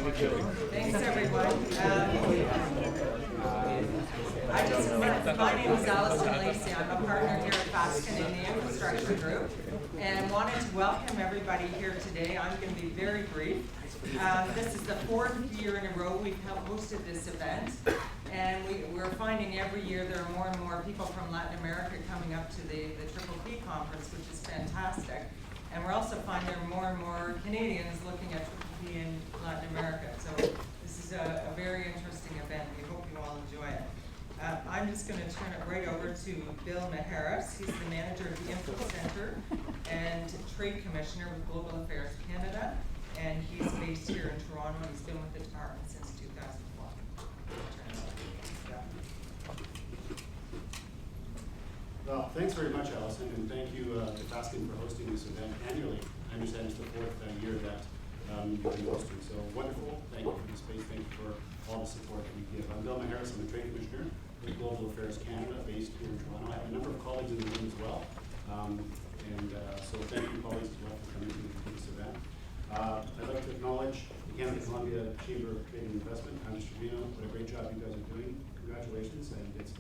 Thanks, everyone. My name is Allison Lacey. I'm a partner here at Fasken in the Infrastructure Group, and wanted to welcome everybody here today. I'm going to be very brief. This is the fourth year in a row we've hosted this event, and we're finding every year there are more and more people from Latin America coming up to the PPP conference, which is fantastic. And we're also finding there are more and more Canadians looking at PPP in Latin America. So this is a very interesting event. We hope you all enjoy it. I'm just going to turn it right over to Bill Maharis. He's the manager of the Info Center and Trade Commissioner with Global Affairs Canada. And he's based here in Toronto, and he's been with the department since 2001. Well, thanks very much, Allison, and thank you to Fasken for hosting this event annually. I understand it's the fourth year that you've been hosting, so wonderful. Thank you for the space. Thank you for all the support that you give. I'm Bill Maharis. I'm the Trade Commissioner with Global Affairs Canada, based here in Toronto. I have a number of colleagues in the room as well, so thank you, colleagues, as well, for coming to this event. I'd like to acknowledge the Canada-Colombia Chamber of Trade and Investment. Andres Trevino, what a great job you guys are doing. Congratulations, and it's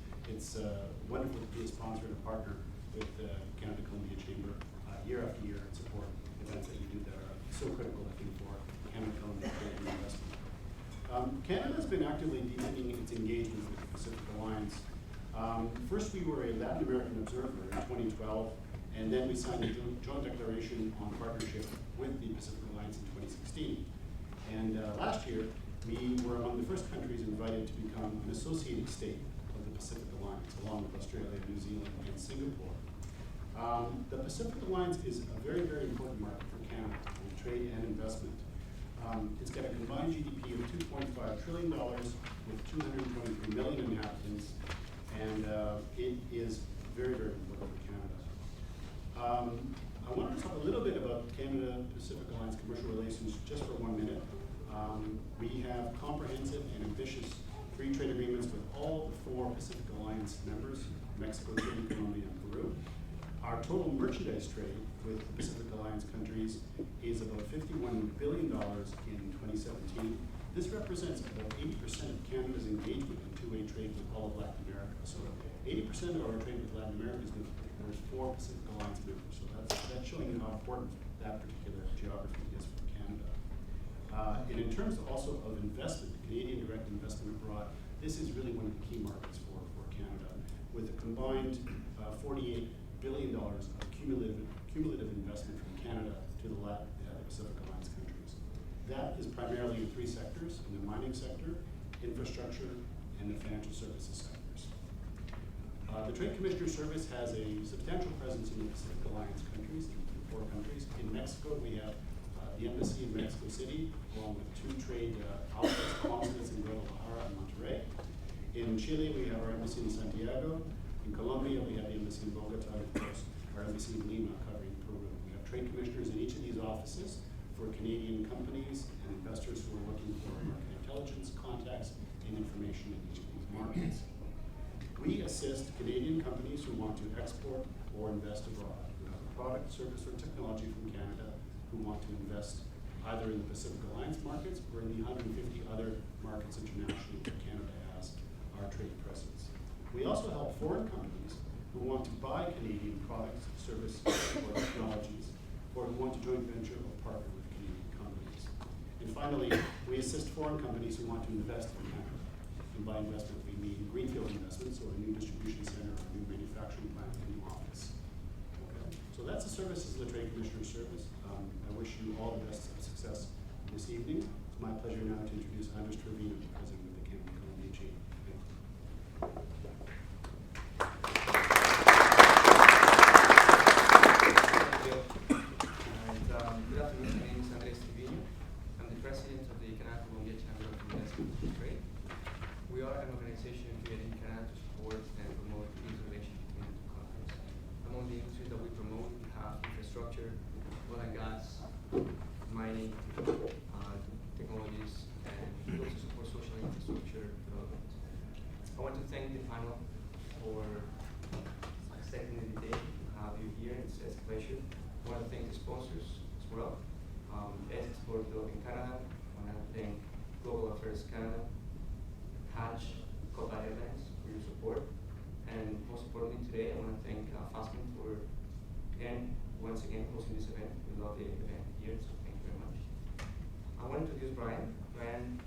wonderful to be a sponsor and a partner with the Canada-Colombia Chamber year after year and support events that you do that are so critical, I think, for Canada-Colombia trade and investment. Canada has been actively deepening its engagement with the Pacific Alliance. First, we were a Latin American observer in 2012, and then we signed a joint declaration on partnership with the Pacific Alliance in 2016. And last year, we were among the first countries invited to become an associated state of the Pacific Alliance, along with Australia, New Zealand, and Singapore. The Pacific Alliance is a very, very important market for Canada in trade and investment. It's got a combined GDP of $2.5 trillion with 223 million inhabitants, and it is very, very important for Canada. I want to talk a little bit about Canada-Pacific Alliance commercial relations just for 1 minute. We have comprehensive and ambitious free trade agreements with all the 4 Pacific Alliance members, Mexico, Chile, Colombia, and Peru. Our total merchandise trade with the Pacific Alliance countries is about $51 billion in 2017. This represents about 80% of Canada's engagement in two-way trade with all of Latin America. So 80% of our trade with Latin America is with there's 4 Pacific Alliance members. So that's showing you how important that particular geography is for Canada. And in terms also of investment, Canadian direct investment abroad, this is really one of the key markets for Canada, with a combined $48 billion of cumulative investment from Canada to the Pacific Alliance countries. That is primarily in 3 sectors: in the mining sector, infrastructure, and the financial services sectors. The Trade Commissioner Service has a substantial presence in the Pacific Alliance countries, in 4 countries. In Mexico, we have the embassy in Mexico City, along with 2 trade outfits, consulates in Guadalajara and Monterrey. In Chile, we have our embassy in Santiago. In Colombia, we have the embassy in Bogota, and of course, our embassy in Lima covering Peru. We have trade commissioners in each of these offices for Canadian companies and investors who are looking for market intelligence, contacts, and information in each of these markets. We assist Canadian companies who want to export or invest abroad, who have a product, service, or technology from Canada, who want to invest either in the Pacific Alliance markets or in the 150 other markets internationally where Canada has our trade presence. We also help foreign companies who want to buy Canadian products, services, or technologies, or who want to joint venture or partner with Canadian companies. And finally, we assist foreign companies who want to invest in Canada. And by investment, we mean greenfield investments, or a new distribution center, or a new manufacturing plant, a new office. Okay. So that's the services of the Trade Commissioner Service. I wish you all the best of success this evening. It's my pleasure now to introduce Andres Trevino, the President of the Canada-Colombia Chamber. Thank you. Good afternoon, my name is Andres Trevino. I'm the President of the Canada-Colombia Chamber of Investment and Trade. We are an organization created in Canada to support and promote these relations between the 2 countries. Among the industries that we promote, we have infrastructure, oil and gas, mining, technologies, and we also support social infrastructure development. I want to thank the panel for accepting the invitation to have you here. It's a pleasure. I want to thank the sponsors as well. S for Developing Canada. I want to thank Global Affairs Canada, Hatch, Copa Airlines for your support. And most importantly today, I want to thank Faskin for, once again, hosting this event. We love the event here, so thank you very much. I want to introduce Brian. Brian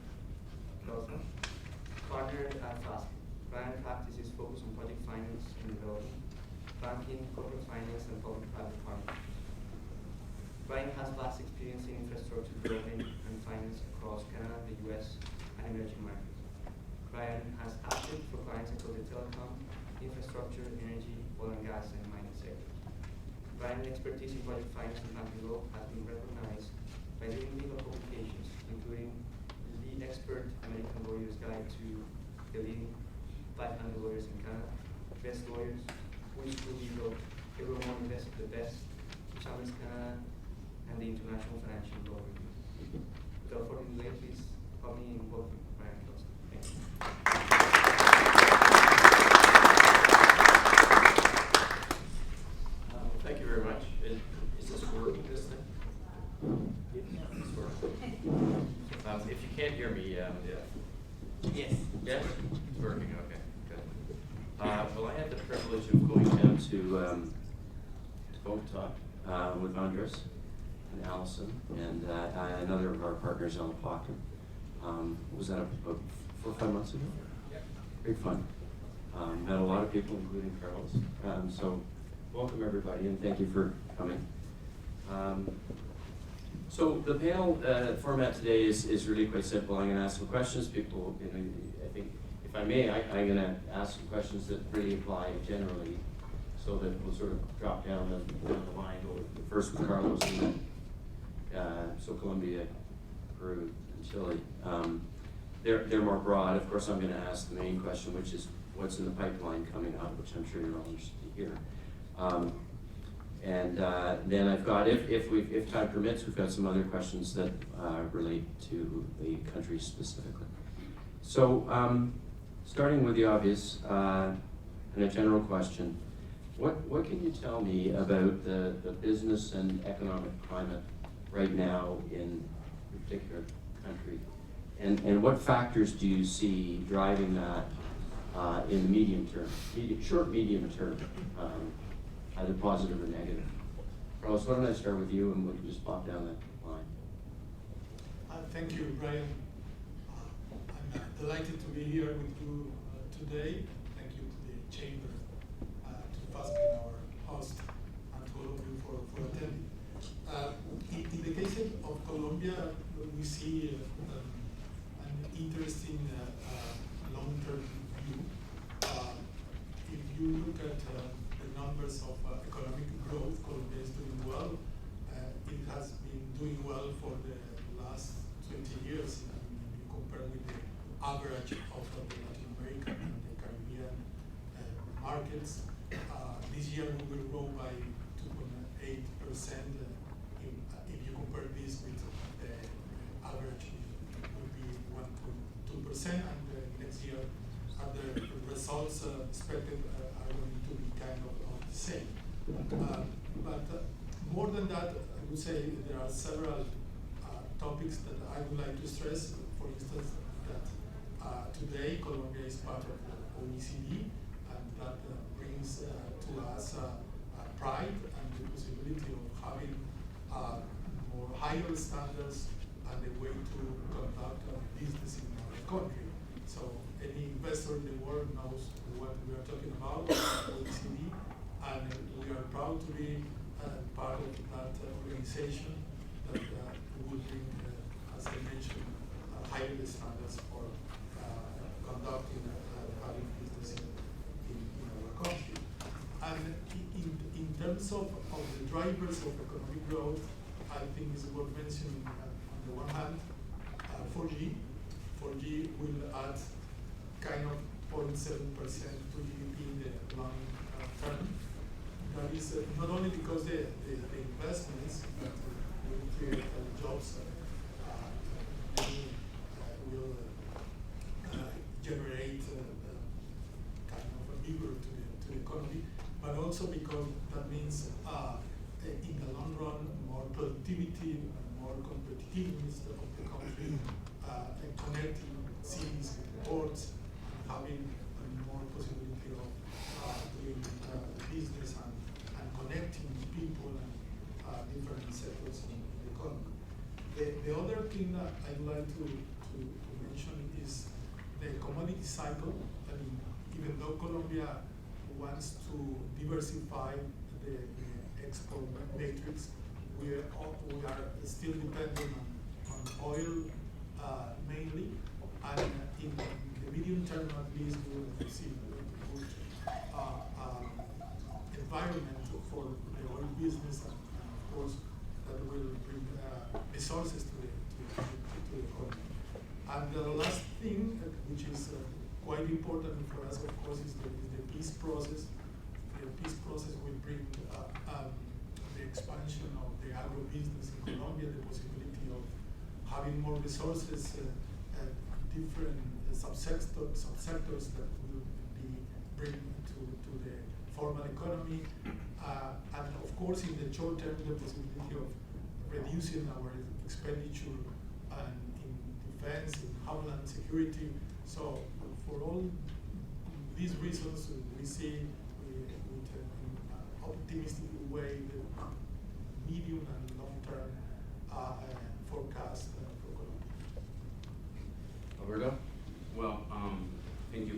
Klausner, partner at Faskin. Brian practices focus on project finance and development, banking, corporate finance, and public-private partnerships. Brian has vast experience in infrastructure development and finance across Canada, the US, and emerging markets. Brian has acted for clients across the telecom, infrastructure, energy, oil and gas, and mining sectors. Brian's expertise in project finance and banking law has been recognized by leading legal publications, including the Lead Expert American Lawyer's Guide to the Leading 500 Lawyers in Canada, Best Lawyers, Who's School Legal, Everyone Invest the Best, Challenge Canada, and the International Financial Law Review. Without further delay, please help me in welcome Brian Klausner. Thank you. Thank you very much. Is this working, this thing? Yeah, it's working. If you can't hear me, Yes. yes, it's working. Okay, good. Well, I had the privilege of going down to Bogota with Andres and Allison and another of our partners, Ellen Plotkin. Was that about 4 or 5 months ago? Yeah. Great fun. Met a lot of people, including Carlos. So welcome everybody, and thank you for coming. So the panel format today is really quite simple. I'm going to ask some questions. People, I think, if I may, I'm going to ask some questions that really apply generally, so that we'll sort of drop down the line. Go first with Carlos, and then so Colombia, Peru, and Chile. They're more broad. Of course, I'm going to ask the main question, which is what's in the pipeline coming up, which I'm sure you're all interested to hear. And then I've got, if time permits, we've got some other questions that relate to the country specifically. So starting with the obvious and a general question, what can you tell me about the business and economic climate right now in a particular country? And what factors do you see driving that in the medium term, short, medium term, either positive or negative? Carlos, why don't I start with you, and we can just pop down that line. Thank you, Brian. I'm delighted to be here with you today. Thank you to the Chamber, to Faskin, our host, and to all of you for attending. In the case of Colombia, we see an interesting long-term view. If you look at the numbers of economic growth, Colombia is doing well. It has been doing well for the last 20 years. I mean, if you compare with the average of the Latin American and the Caribbean markets, this year we will grow by 2.8%. If you compare this with the average, it will be 1.2%, and next year other results expected are going to be kind of the same. But more than that, I would say there are several topics that I would like to stress. For instance, that today Colombia is part of the OECD, and that brings to us pride and the possibility of having more higher standards and a way to conduct business in our country. So any investor in the world knows what we are talking about, OECD, and we are proud to be part of that organization that will bring, as I mentioned, higher standards for conducting and having business in our country. And in terms of the drivers of economic growth, I think it's worth mentioning on the one hand, 4G. 4G will add kind of 0.7% to GDP in the long term. That is not only because the investments that will create jobs, many will generate kind of a vigor to the economy, but also because that means in the long run more productivity, more competitiveness of the country, and connecting cities and ports, and having more possibility of doing business and connecting people and different sectors in the economy. The other thing that I'd like to mention is the commodity cycle. I mean, even though Colombia wants to diversify the export matrix, we are still dependent on oil mainly, and in the medium term at least we will see a good environment for the oil business, and of course that will bring resources to the economy. And the last thing, which is quite important for us, of course, is the peace process. The peace process will bring the expansion of the agro-business in Colombia, the possibility of having more resources, different subsectors that will be bring to the formal economy, and of course in the short term the possibility of reducing our expenditure and in defense, in homeland security. So for all these reasons, we see with an optimistic way the medium and long term forecast for Colombia. Alberto? Well, thank you.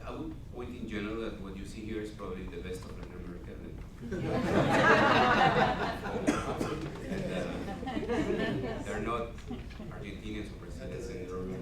I would point in general that what you see here is probably the best of Latin America. They're not Argentinians or Brazilians in the room.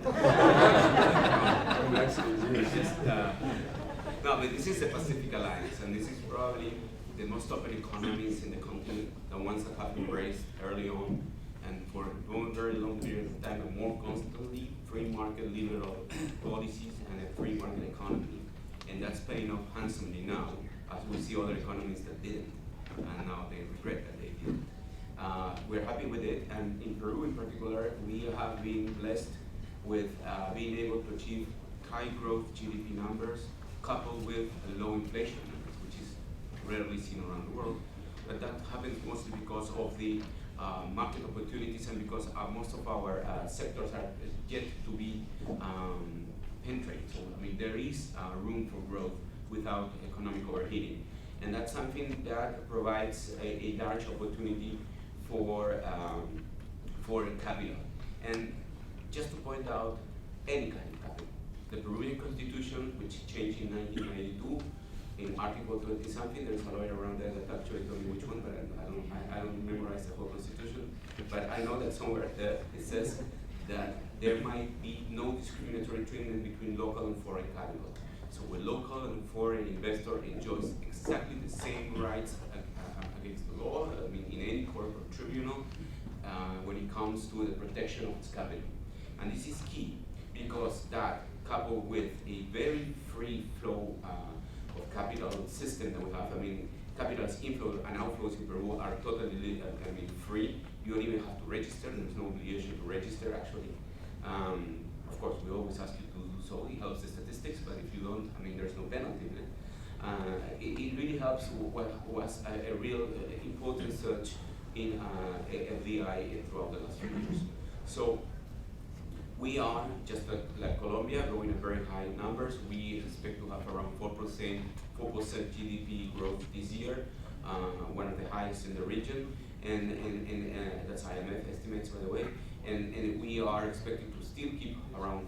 It's just, no, but this is the Pacific Alliance, and this is probably the most open economies in the continent, the ones that have embraced early on and for a very long period of time, and more constantly, free market liberal policies and a free market economy. And that's paying off handsomely now, as we see other economies that didn't, and now they regret that they didn't. We're happy with it, and in Peru in particular, we have been blessed with being able to achieve high growth GDP numbers, coupled with low inflation numbers, which is rarely seen around the world. But that happens mostly because of the market opportunities, and because most of our sectors are yet to be penetrated. So, I mean, there is room for growth without economic overheating. And that's something that provides a large opportunity for capital. And just to point out, any kind of capital. The Peruvian Constitution, which changed in 1992, in Article 20-something, there's a lawyer around there that actually told me which one, but I don't memorize the whole Constitution. But I know that somewhere there it says that there might be no discriminatory treatment between local and foreign capital. So a local and foreign investor enjoys exactly the same rights against the law, I mean, in any court or tribunal, when it comes to the protection of its capital. And this is key, because that, coupled with a very free flow of capital system that we have, I mean, capital's inflows and outflows in Peru are totally free. You don't even have to register, there's no obligation to register actually. Of course, we always ask you to do so, it helps the statistics, but if you don't, I mean, there's no penalty in it. It really helps what was a real important surge in FDI throughout the last few years. So we are, just like Colombia, growing at very high numbers. We expect to have around 4% GDP growth this year, one of the highest in the region, and that's IMF estimates, by the way. And we are expecting to still keep around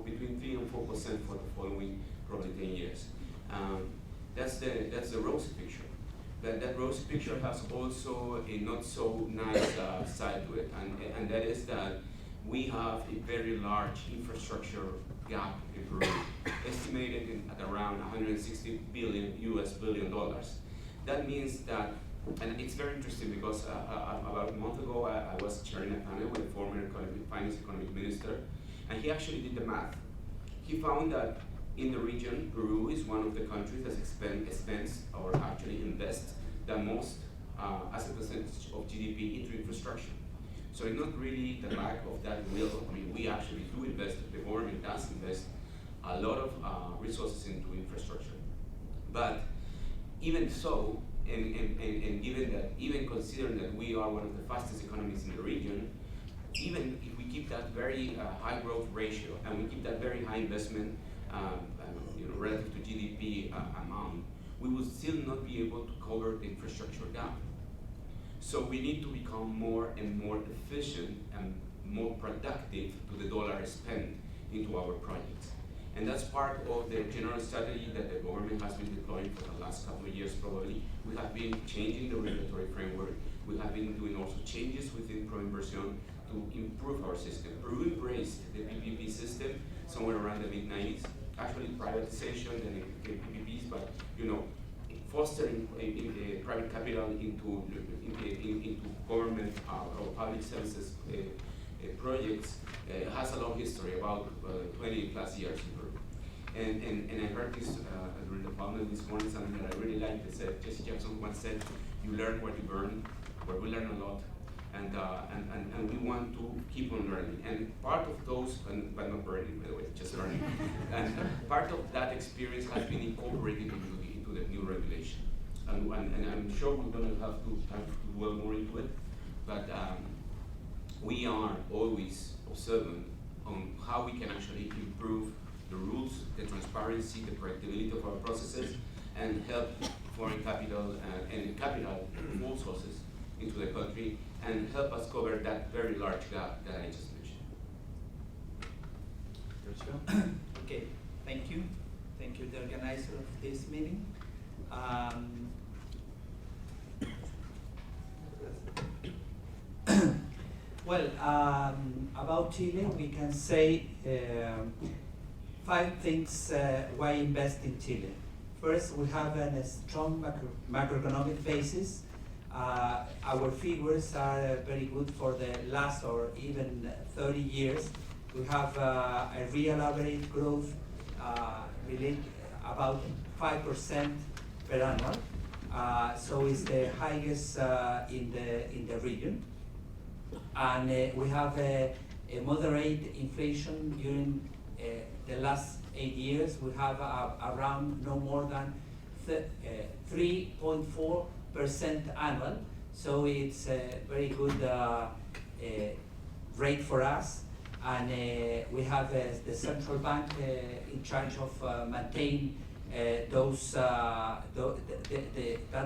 between 3 and 4% for the following probably 10 years. That's the rosy picture. But that rosy picture has also a not so nice side to it, and that is that we have a very large infrastructure gap in Peru, estimated at around $160 billion. That means that, and it's very interesting because about a month ago I was chairing a panel with a former finance economic minister, and he actually did the math. He found that in the region, Peru is one of the countries that spends or actually invests the most as a percentage of GDP into infrastructure. So it's not really the lack of that will. I mean, we actually do invest, the government does invest a lot of resources into infrastructure. But even so, and given that, even considering that we are one of the fastest economies in the region, even if we keep that very high growth ratio and we keep that very high investment relative to GDP amount, we will still not be able to cover the infrastructure gap. So we need to become more and more efficient and more productive to the dollar spent into our projects. And that's part of the general strategy that the government has been deploying for the last couple of years probably. We have been changing the regulatory framework. We have been doing also changes within ProInversion to improve our system. Peru embraced the PPP system somewhere around the mid-90s. Actually privatization and PPPs, but fostering private capital into government or public services projects has a long history, about 20 plus years in Peru. And I heard this during the panel this morning, something that I really liked. They said, Jesse Jackson once said, you learn what you burn, where we learn a lot, and we want to keep on learning. And part of those, but not burning, by the way, just learning. And part of that experience has been incorporated into the new regulation. And I'm sure we're going to have time to dwell more into it, but we are always observant on how we can actually improve the rules, the transparency, the predictability of our processes, and help foreign capital and capital flow sources into the country, and help us cover that very large gap that I just mentioned. Okay, thank you. Thank you, the organizer of this meeting. Well, about Chile, we can say 5 things why invest in Chile. First, we have a strong macroeconomic basis. Our figures are very good for the last or even 30 years. We have a real average growth about 5% per annum. So it's the highest in the region. And we have a moderate inflation during the last 8 years. We have around no more than 3.4% annual. So it's a very good rate for us. And we have the central bank in charge of maintain that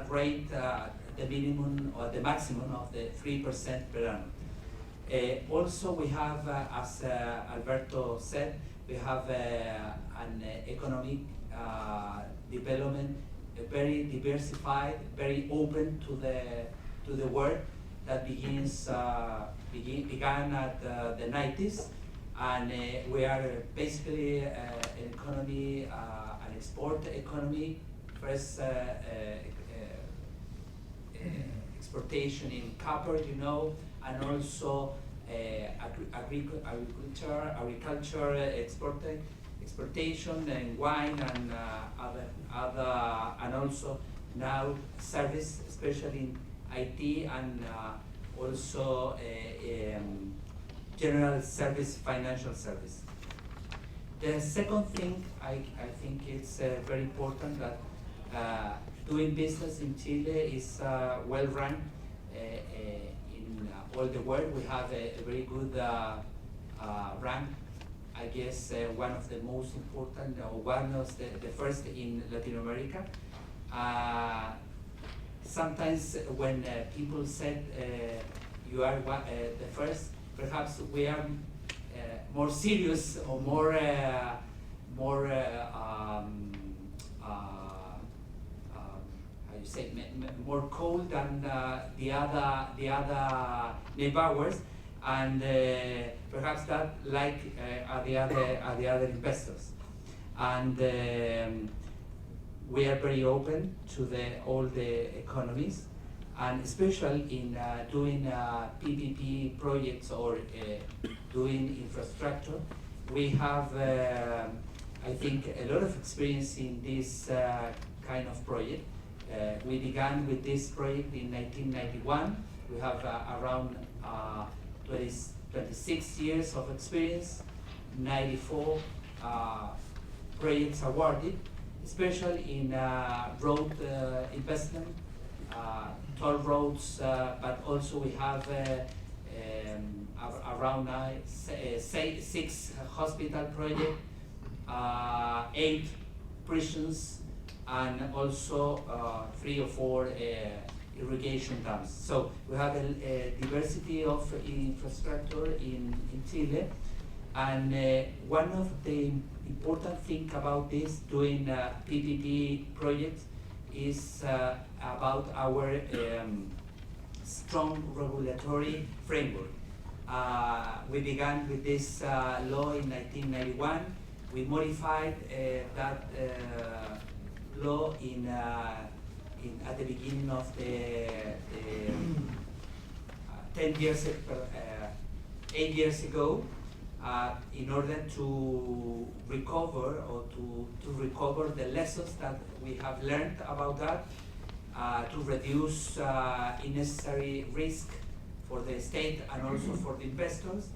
rate, the minimum or the maximum of the 3% per annum. Also, we have, as Alberto said, we have an economic development, very diversified, very open to the world that began at the 90s, and we are basically an economy, an export economy. First, exportation in copper, and also agriculture exportation and wine and other, and also now service, especially in IT and also general service, financial service. The second thing I think it's very important that doing business in Chile is well run in all the world. We have a very good rank. I guess one of the most important, or one of the first in Latin America. Sometimes when people said you are the first, perhaps we are more serious or more more cold than the other neighbors, and perhaps that are the other investors, and we are very open to all the economies, and especially in doing PPP projects or doing infrastructure. We have, I think, a lot of experience in this kind of project. We began with this project in 1991. We have around 26 years of experience, 94 projects awarded, especially in road investment, toll roads, but also we have around 6 hospital project, 8 prisons, and also 3 or 4 irrigation dams. So we have a diversity of infrastructure in Chile, and one of the important thing about this doing PPP projects is about our strong regulatory framework. We began with this law in 1991. We modified that law at the beginning of the 8 years ago, in order to recover or to recover the lessons that we have learned about that, to reduce unnecessary risk for the state and also for the investors.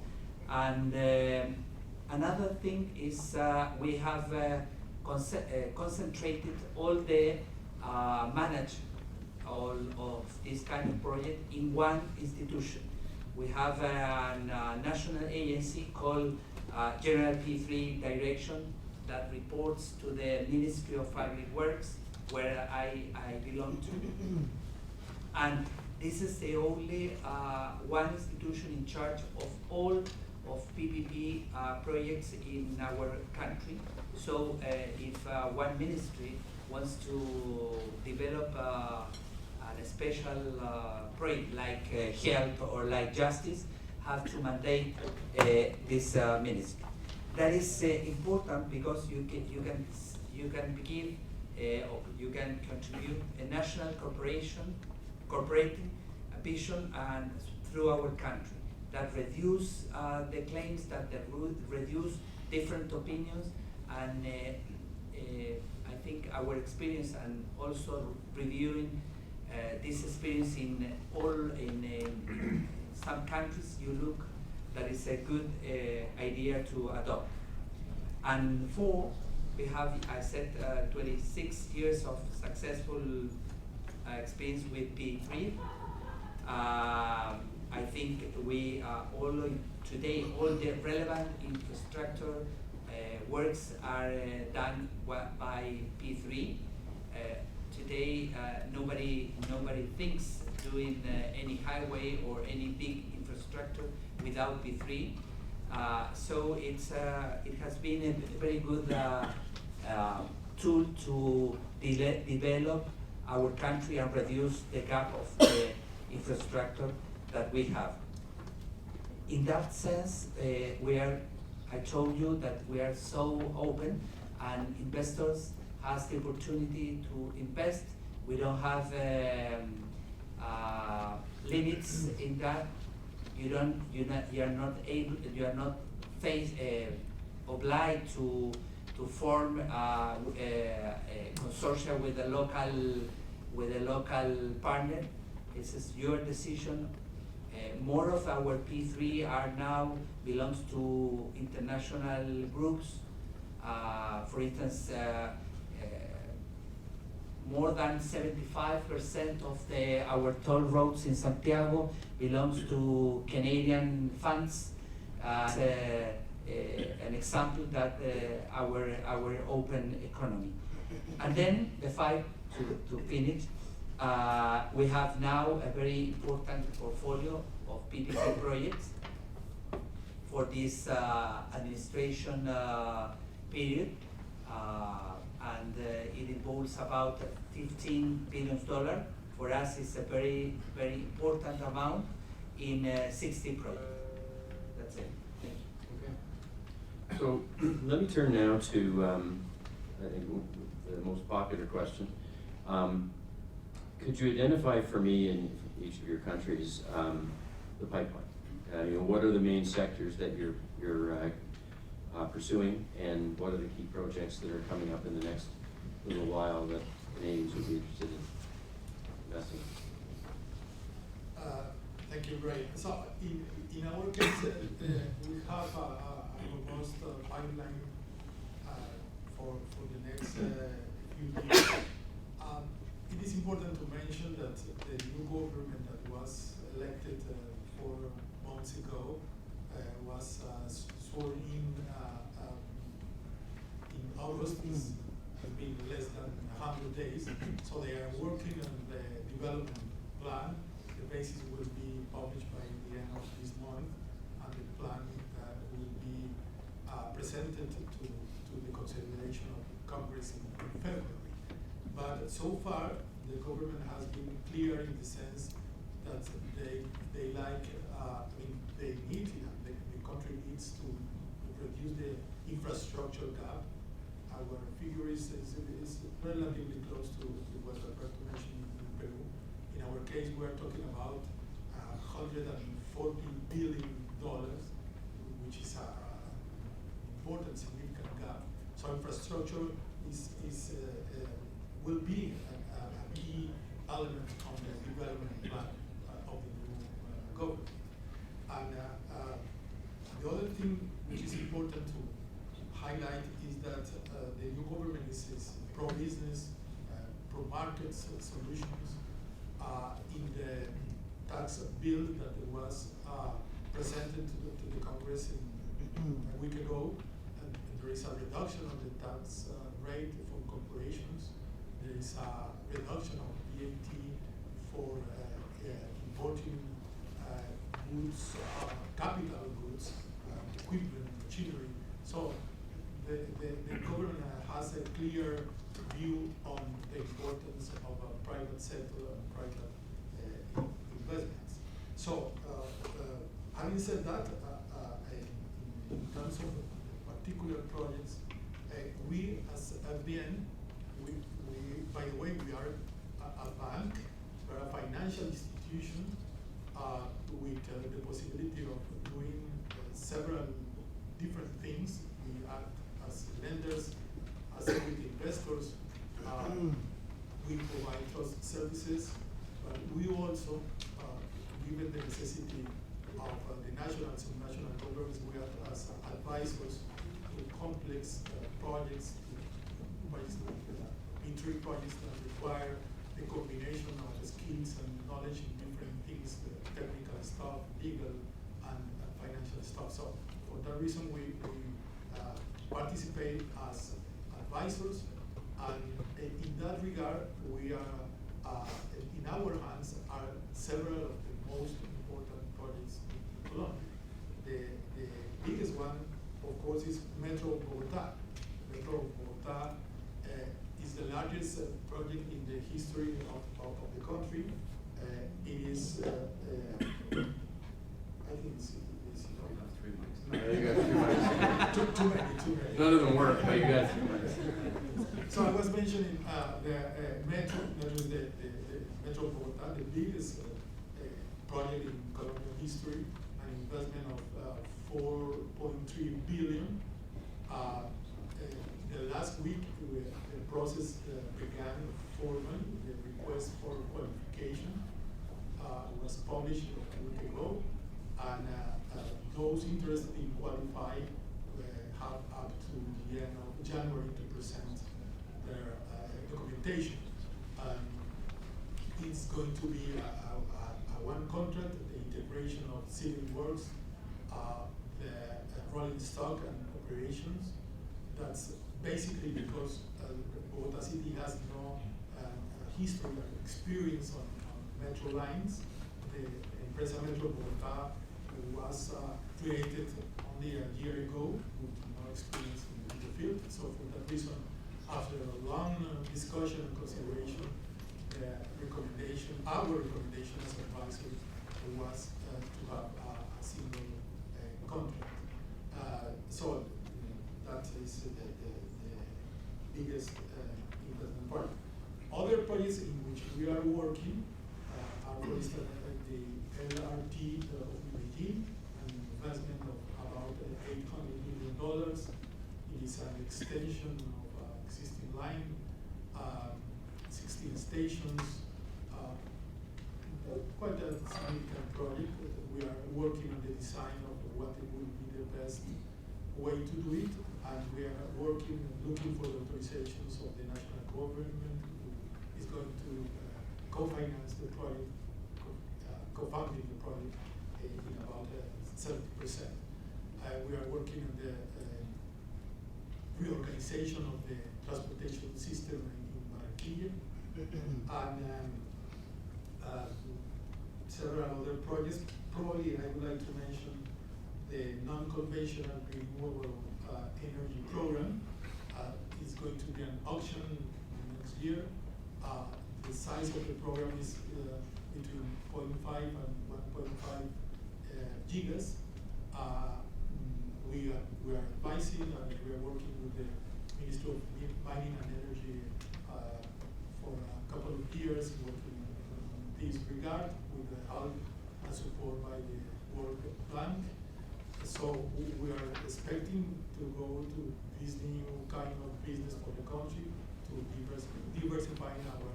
And another thing is we have concentrated all the manage all of this kind of project in one institution. We have a national agency called General P3 Direction that reports to the Ministry of Public Works, where I belong to. And this is the only one institution in charge of all of PPP projects in our country. So if one ministry wants to develop a special project like health or like justice, have to mandate this ministry. That is important because you can begin or you can contribute a national corporate vision and through our country that reduce the claims, that reduce different opinions, and I think our experience and also reviewing this experience in some countries, you look that is a good idea to adopt. And 4, we have, I said, 26 years of successful experience with P3. I think we today all the relevant infrastructure works are done by P3. Today, nobody thinks doing any highway or any big infrastructure without P3. So it has been a very good tool to develop our country and reduce the gap of the infrastructure that we have. In that sense, I told you that we are so open, and investors has the opportunity to invest. We don't have limits in that. You are not obliged to form a consortium with a local partner. This is your decision. More of our P3 are now belongs to international groups. For instance, more than 75% of our toll roads in Santiago belongs to Canadian funds. An example that our open economy. And then the 5 to finish. We have now a very important portfolio of PPP projects for this administration period, and it involves about $15 billion. For us, it's a very, very important amount in 60 projects. That's it. Thank you. Okay. So let me turn now to, I think, the most popular question. Could you identify for me in each of your countries the pipeline? What are the main sectors that you're pursuing, and what are the key projects that are coming up in the next little while that Canadians would be interested in investing in? Thank you, Ray. So in our case, we have a robust pipeline for the next few years. It is important to mention that the new government that was elected 4 months ago was sworn in August. Has been less than 100 days. So they are working on the development plan. The basis will be published by the end of this month, and the plan will be presented to the consideration of Congress in February. But so far, the government has been clear in the sense that they like, they need, the country needs to reduce the infrastructure gap. Our figure is relatively close to what Alberto mentioned in Peru. In our case, we are talking about $140 billion, which is an important, significant gap. So infrastructure will be a key element on the development plan of the new government. And the other thing which is important to highlight is that the new government is pro-business, pro-market solutions. In the tax bill that was presented to the Congress a week ago, there is a reduction of the tax rate for corporations. There is a reduction of VAT for importing goods, capital goods, equipment, machinery. So the government has a clear view on the importance of a private sector and private investments. So having said that, in terms of particular projects, we as FBN, by the way, we are a bank, we're a financial institution with the possibility of doing several different things. We act as lenders, as equity investors. We provide trust services, but we also, given the necessity of the national and subnational governments, we act as advisors to complex projects, entry projects that require the combination of skills and knowledge in different things, the technical stuff, legal, and financial stuff. So for that reason, we participate as advisors, and in that regard, we are, in our hands are several of the most important projects in Colombia. The biggest one, of course, is Metro Bogotá. Metro Bogotá is the largest project in the history of the country. It is, I think it's You got 3 mics. too many. None of them work, but you got 3 mics. So I was mentioning the Metro, that is the Metro Bogotá, the biggest project in Colombian history, an investment of 4.3 billion. The last week, the process began formally. The request for qualification was published a week ago, and those interested in qualifying have up to the end of January to present their documentation. It's going to be a one contract, the integration of civil works, the rolling stock and operations. That's basically because Bogotá City has no history or experience on metro lines. The Empresa Metro Bogotá was created only a year ago with no experience in the field. So for that reason, after a long discussion and consideration, our recommendation as advisors was to have a single contract. So that is the biggest investment project. Other projects in which we are working are, for instance, the LRT of Medellin, an investment of about $800 million. It is an extension of existing line, 16 stations, quite a significant project. We are working on the design of what it would be the best way to do it, and we are looking for the authorizations of the national government, who is going to co-finance the project, co-funding the project in about 70%. we are working on the reorganization of the transportation system in Barranquilla, and several other projects. Probably I would like to mention the non-conventional renewable energy program. It's going to be an auction next year. The size of the program is between 0.5 and 1.5 gigas. We are advising and we are working with the Ministry of Mining and Energy for a couple of years, working in this regard with the help and support by the World Bank. So we are expecting to go to this new kind of business for the country, to diversifying our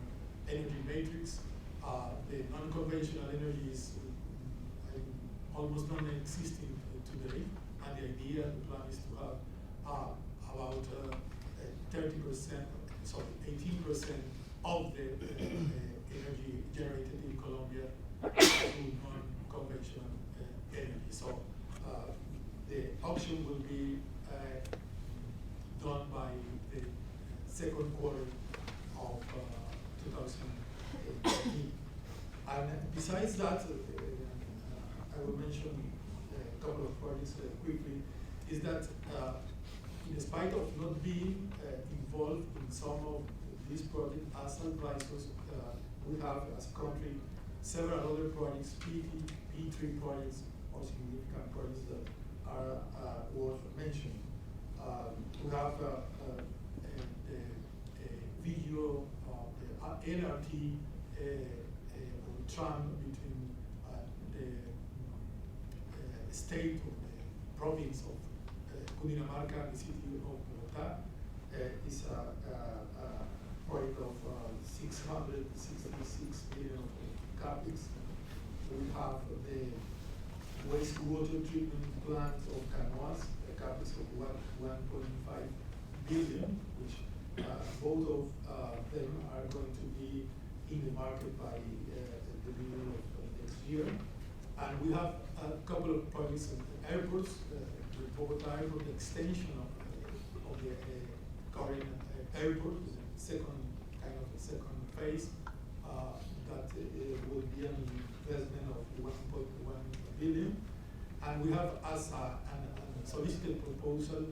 energy matrix. The non-conventional energy is almost non-existing today, and the idea, the plan is to have about 30%, sorry, 18% of the energy generated in Colombia through non-conventional energy. So the auction will be done by the second quarter of 2018. And besides that, I will mention a couple of projects quickly, is that in spite of not being involved in some of these projects as advisors, we have as a country several other projects, P3 projects, or significant projects that are worth mentioning. We have the video of the LRT tram between the state of the province of Cundinamarca and the city of Bogotá. Is a project of 666 million of capex. We have the wastewater treatment plant of Canoas, a capex of 1.5 billion, which both of them are going to be in the market by the middle of next year. And we have a couple of projects at the airports, the Bogotá airport, the extension of the current airport, the second phase, that will be an investment of 1.1 billion. And we have as a solicited proposal,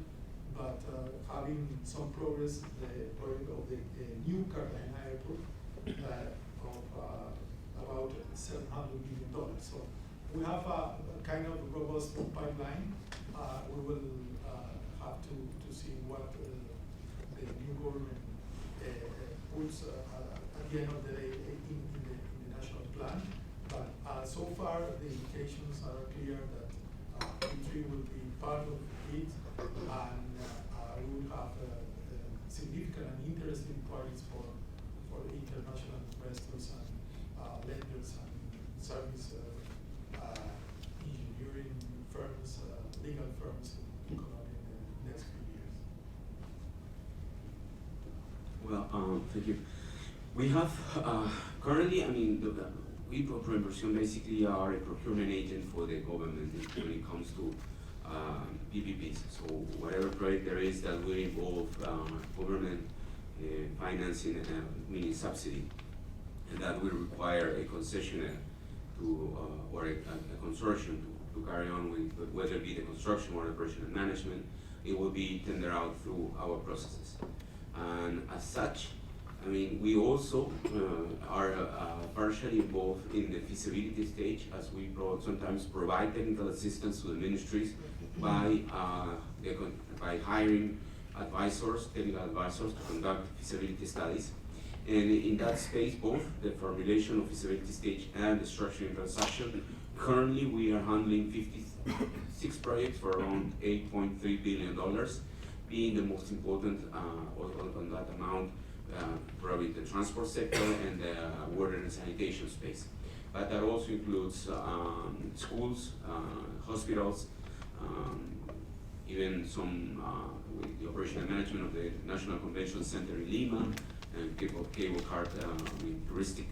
but having some progress, the project of the new Cartagena airport of about $700 million. So we have a kind of robust pipeline. We will have to see what the new government puts at the end of the day in the national plan. But so far, the indications are clear that P3 will be part of it, and we will have significant and interesting projects for international investors and lenders and service engineering firms, legal firms in Colombia in the next few years. Well, thank you. We have currently, I mean, we ProInversion basically are a procurement agent for the government when it comes to PPPs. So whatever project there is that will involve government financing, meaning subsidy, and that will require a concessionaire to, or a consortium to carry on with, whether it be the construction or operation and management, it will be tendered out through our processes. And as such, I mean, we also are partially involved in the feasibility stage, as we sometimes provide technical assistance to the ministries by hiring advisors, technical advisors to conduct feasibility studies. And in that space, both the formulation of feasibility stage and the structuring transaction, currently we are handling 56 projects for around $8.3 billion, being the most important on that amount, probably the transport sector and the water and sanitation space. But that also includes schools, hospitals, even some with the operation and management of the National Convention Center in Lima, and cable car, touristic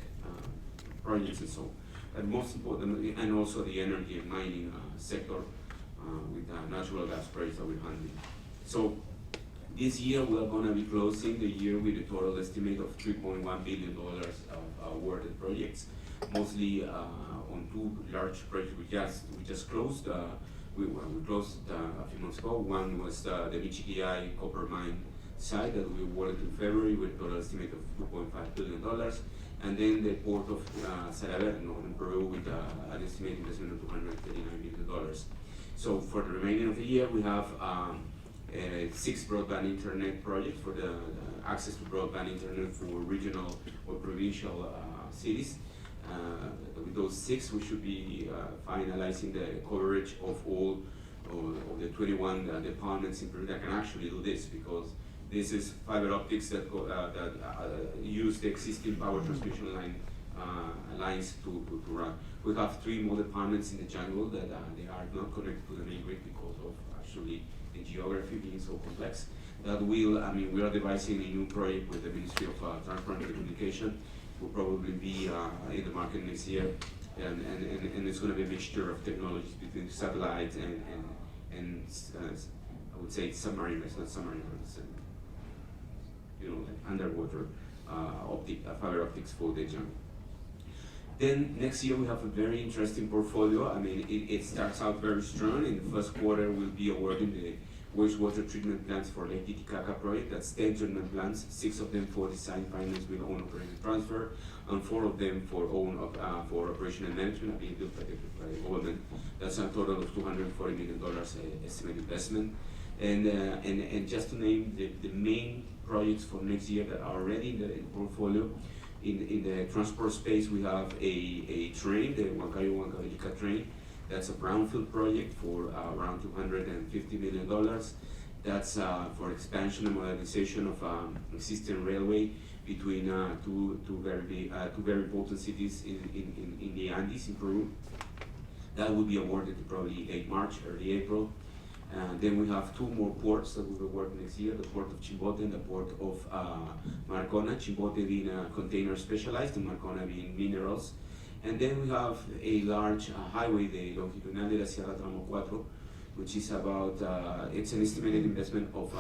projects and so on. And most important, and also the energy and mining sector, with natural gas prices that we're handling. So this year we are going to be closing the year with a total estimate of $3.1 billion of awarded projects, mostly on two large projects we just closed. We closed a few months ago. One was the Michiquillay copper mine site that we awarded in February with a total estimate of $2.5 billion. And then the port of Sandoval in northern Peru with an estimated investment of $239 million. So for the remaining of the year, we have 6 broadband internet projects for the access to broadband internet for regional or provincial cities. With those 6, we should be finalizing the coverage of all of the 21 departments in Peru that can actually do this, because this is fiber optics that use the existing power transmission lines to run. We have 3 more departments in the jungle that they are not connected to the main grid because of actually the geography being so complex. That will, we are devising a new project with the Ministry of Transport and Communication. Will probably be in the market next year, and it's going to be a mixture of technologies between satellite and I would say submarine, but it's not submarine, it's like underwater fiber optics for the jungle. Then next year we have a very interesting portfolio. It starts out very strong. In the first quarter we'll be awarding the wastewater treatment plants for Lake Titicaca project. That's 10 treatment plants, 6 of them for design finance with own operating transfer, and 4 of them for for operation and management being built by the government. That's a total of $240 million estimated investment. And just to name the main projects for next year that are already in the portfolio, in the transport space we have a train, the Huancayo-Huancavelica train. That's a brownfield project for around $250 million. That's for expansion and modernization of existing railway between two very important cities in the Andes in Peru. That will be awarded probably late March, early April. Then we have 2 more ports that will be awarded next year, the port of Chimbote and the port of Marcona, Chimbote being container specialized and Marcona being minerals. And then we have a large highway, the Longitudinal de la Sierra Tramo 4, which is about, it's an estimated investment of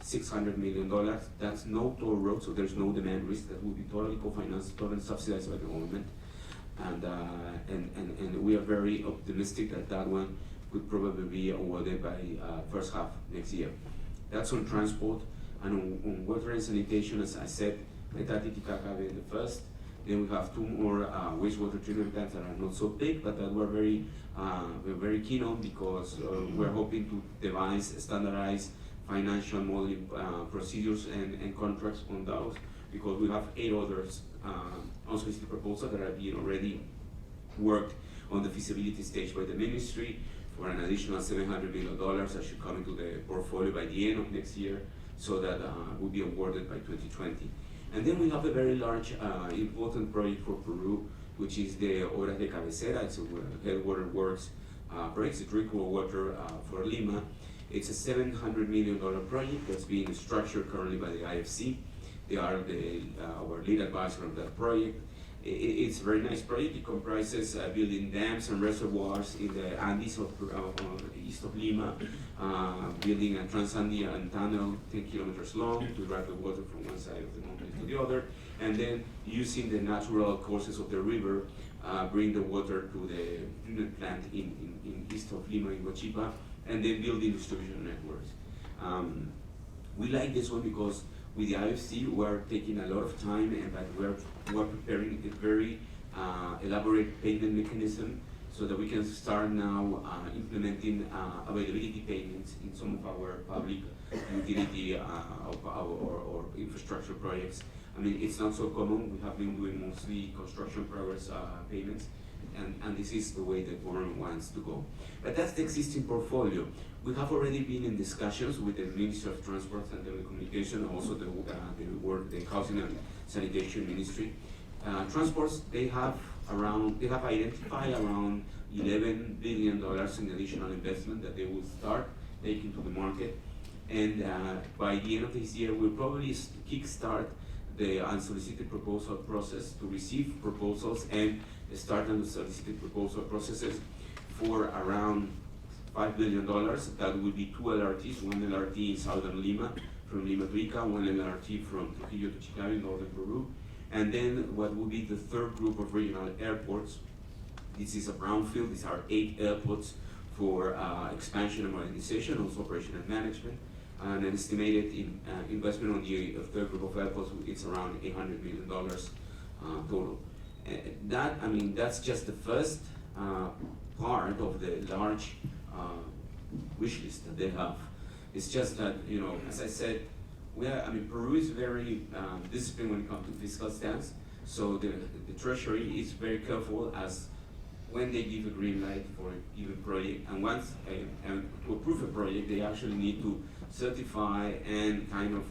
$600 million. That's no toll road, so there's no demand risk. That will be totally co-financed, totally subsidized by the government. And we are very optimistic that that one could probably be awarded by first half next year. That's on transport. And on water and sanitation, as I said, Meta Titicaca being the first. Then we have 2 more wastewater treatment plants that are not so big, but that we're very keen on, because we're hoping to devise standardized financial modeling procedures and contracts on those, because we have 8 others unsolicited proposals that are being already worked on the feasibility stage by the ministry for an additional $700 million that should come into the portfolio by the end of next year, so that will be awarded by 2020. And then we have a very large, important project for Peru, which is the Obras de Cabecera. It's a headwater works project, it's a drinking water for Lima. It's a $700 million project that's being structured currently by the IFC. They are our lead advisor of that project. It's a very nice project. It comprises building dams and reservoirs in the Andes east of Lima, building a Trans-Andean tunnel 10 kilometers long to drive the water from one side of the mountain to the other, and then using the natural courses of the river, bring the water to the treatment plant in east of Lima in Huachipa, and then building distribution networks. We like this one because with the IFC, we're taking a lot of time, but we're preparing a very elaborate payment mechanism so that we can start now implementing availability payments in some of our public utility or infrastructure projects. It's not so common. We have been doing mostly construction progress payments, and this is the way that government wants to go. But that's the existing portfolio. We have already been in discussions with the Ministry of Transport and Telecommunication, and also the Housing and Sanitation Ministry. Transports, they have identified around $11 billion in additional investment that they will start taking to the market. And by the end of this year, we'll probably kickstart the unsolicited proposal process to receive proposals and start unsolicited proposal processes for around $5 billion. That will be 2 LRTs, one LRT in southern Lima, from Lima to Ica, one LRT from Trujillo to Chiclayo in northern Peru. And then what will be the third group of regional airports. This is a brownfield. These are 8 airports for expansion and modernization, also operation and management. And an estimated investment on the third group of airports, it's around $800 million total. That's just the first part of the large wish list that they have. It's just that, as I said, Peru is very disciplined when it comes to fiscal stance. So the Treasury is very careful as when they give a green light for a given project, and once to approve a project, they actually need to certify and kind of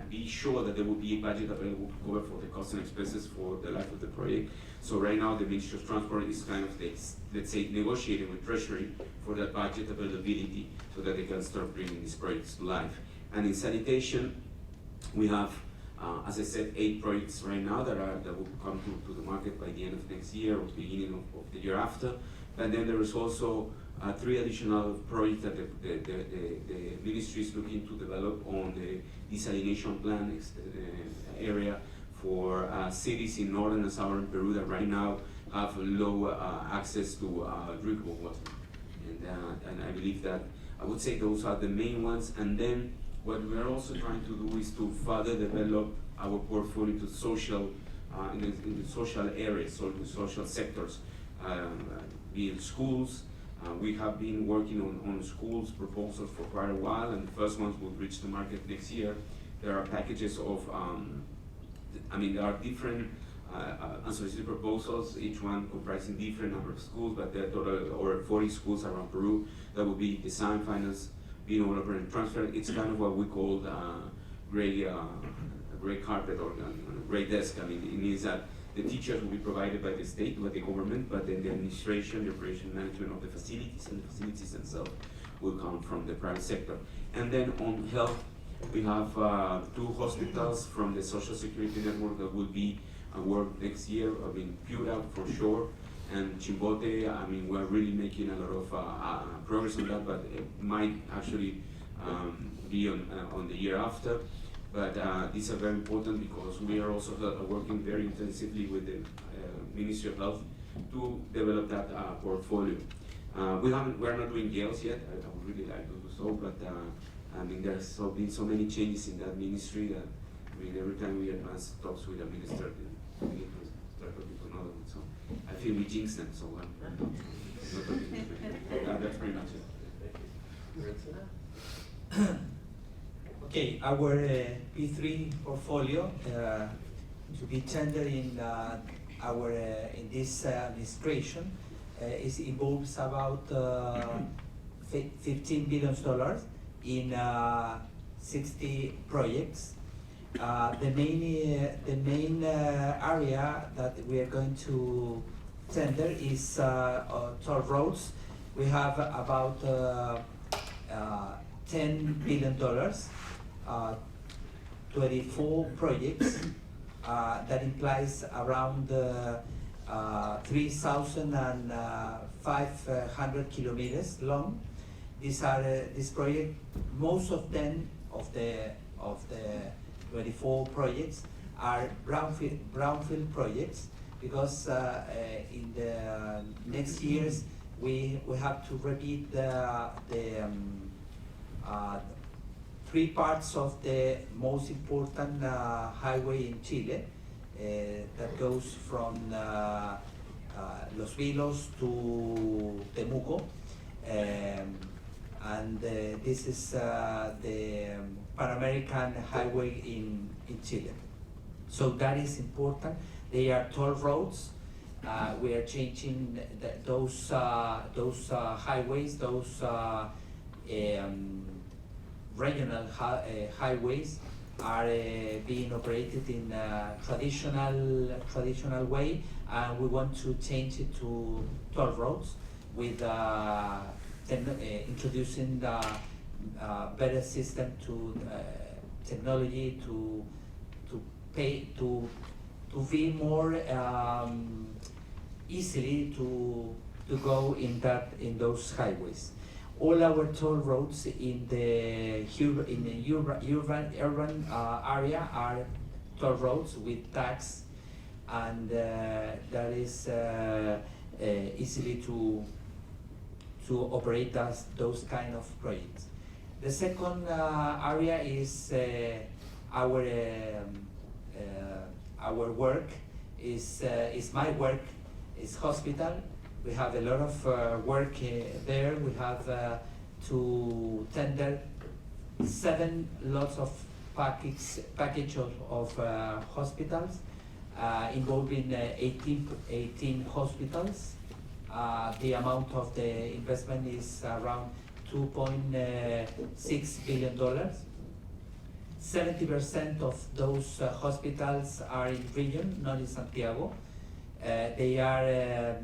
be sure that there will be a budget available to cover for the costs and expenses for the life of the project. So right now, the Ministry of Transport is kind of, let's say, negotiating with Treasury for that budget availability so that they can start bringing these projects to life. And in sanitation, we have, as I said, 8 projects right now that will come to the market by the end of next year or beginning of the year after. But then there is also 3 additional projects that the ministry is looking to develop on the desalination plant area for cities in northern and southern Peru that right now have low access to drinkable water. And I believe that, I would say those are the main ones. And then what we're also trying to do is to further develop our portfolio to social, in the social areas, so the social sectors, be it schools. We have been working on schools proposals for quite a while, and the first ones will reach the market next year. There are packages of, there are different unsolicited proposals, each one comprising different number of schools, but there are total over 40 schools around Peru that will be design, finance, being developer and transfer. It's kind of what we call gray carpet or gray desk. It means that the teachers will be provided by the state, by the government, but then the administration, the operation management of the facilities, and the facilities themselves will come from the private sector. And then on health, we have 2 hospitals from the Social Security Network that will be work next year. Piura for sure, and Chimbote. We're really making a lot of progress on that, but it might actually be on the year after. But these are very important because we are also working very intensively with the Ministry of Health to develop that portfolio. We're not doing jails yet. I would really like to do so, but there's been so many changes in that ministry that every time we advance talks with the minister, we need to start talking to another one. So I feel we jinx them, so I'm not talking to them. That's pretty much it. Okay, our P3 portfolio to be tendered in in this administration involves about $15 billion in 60 projects. The main area that we are going to tender is toll roads. We have about $10 billion. 24 projects that implies around 3,500 kilometers long. These projects, most of them of the 24 projects are brownfield projects because in the next years we have to repeat the 3 parts of the most important highway in Chile that goes from Los Vilos to Temuco, and this is the Pan American Highway in Chile. So that is important. They are toll roads. We are changing those highways, those regional highways are being operated in a traditional way, and we want to change it to toll roads with introducing the better system to technology to be more easily to to go in those highways. All our toll roads in the urban area are toll roads with tax, and that is easily to operate those kind of projects. The second area is our work is my work is hospital. We have a lot of work there. We have to tender 7 lots of package of hospitals involving 18 hospitals. The amount of the investment is around $2.6 billion. 70% of those hospitals are in region, not in Santiago. They are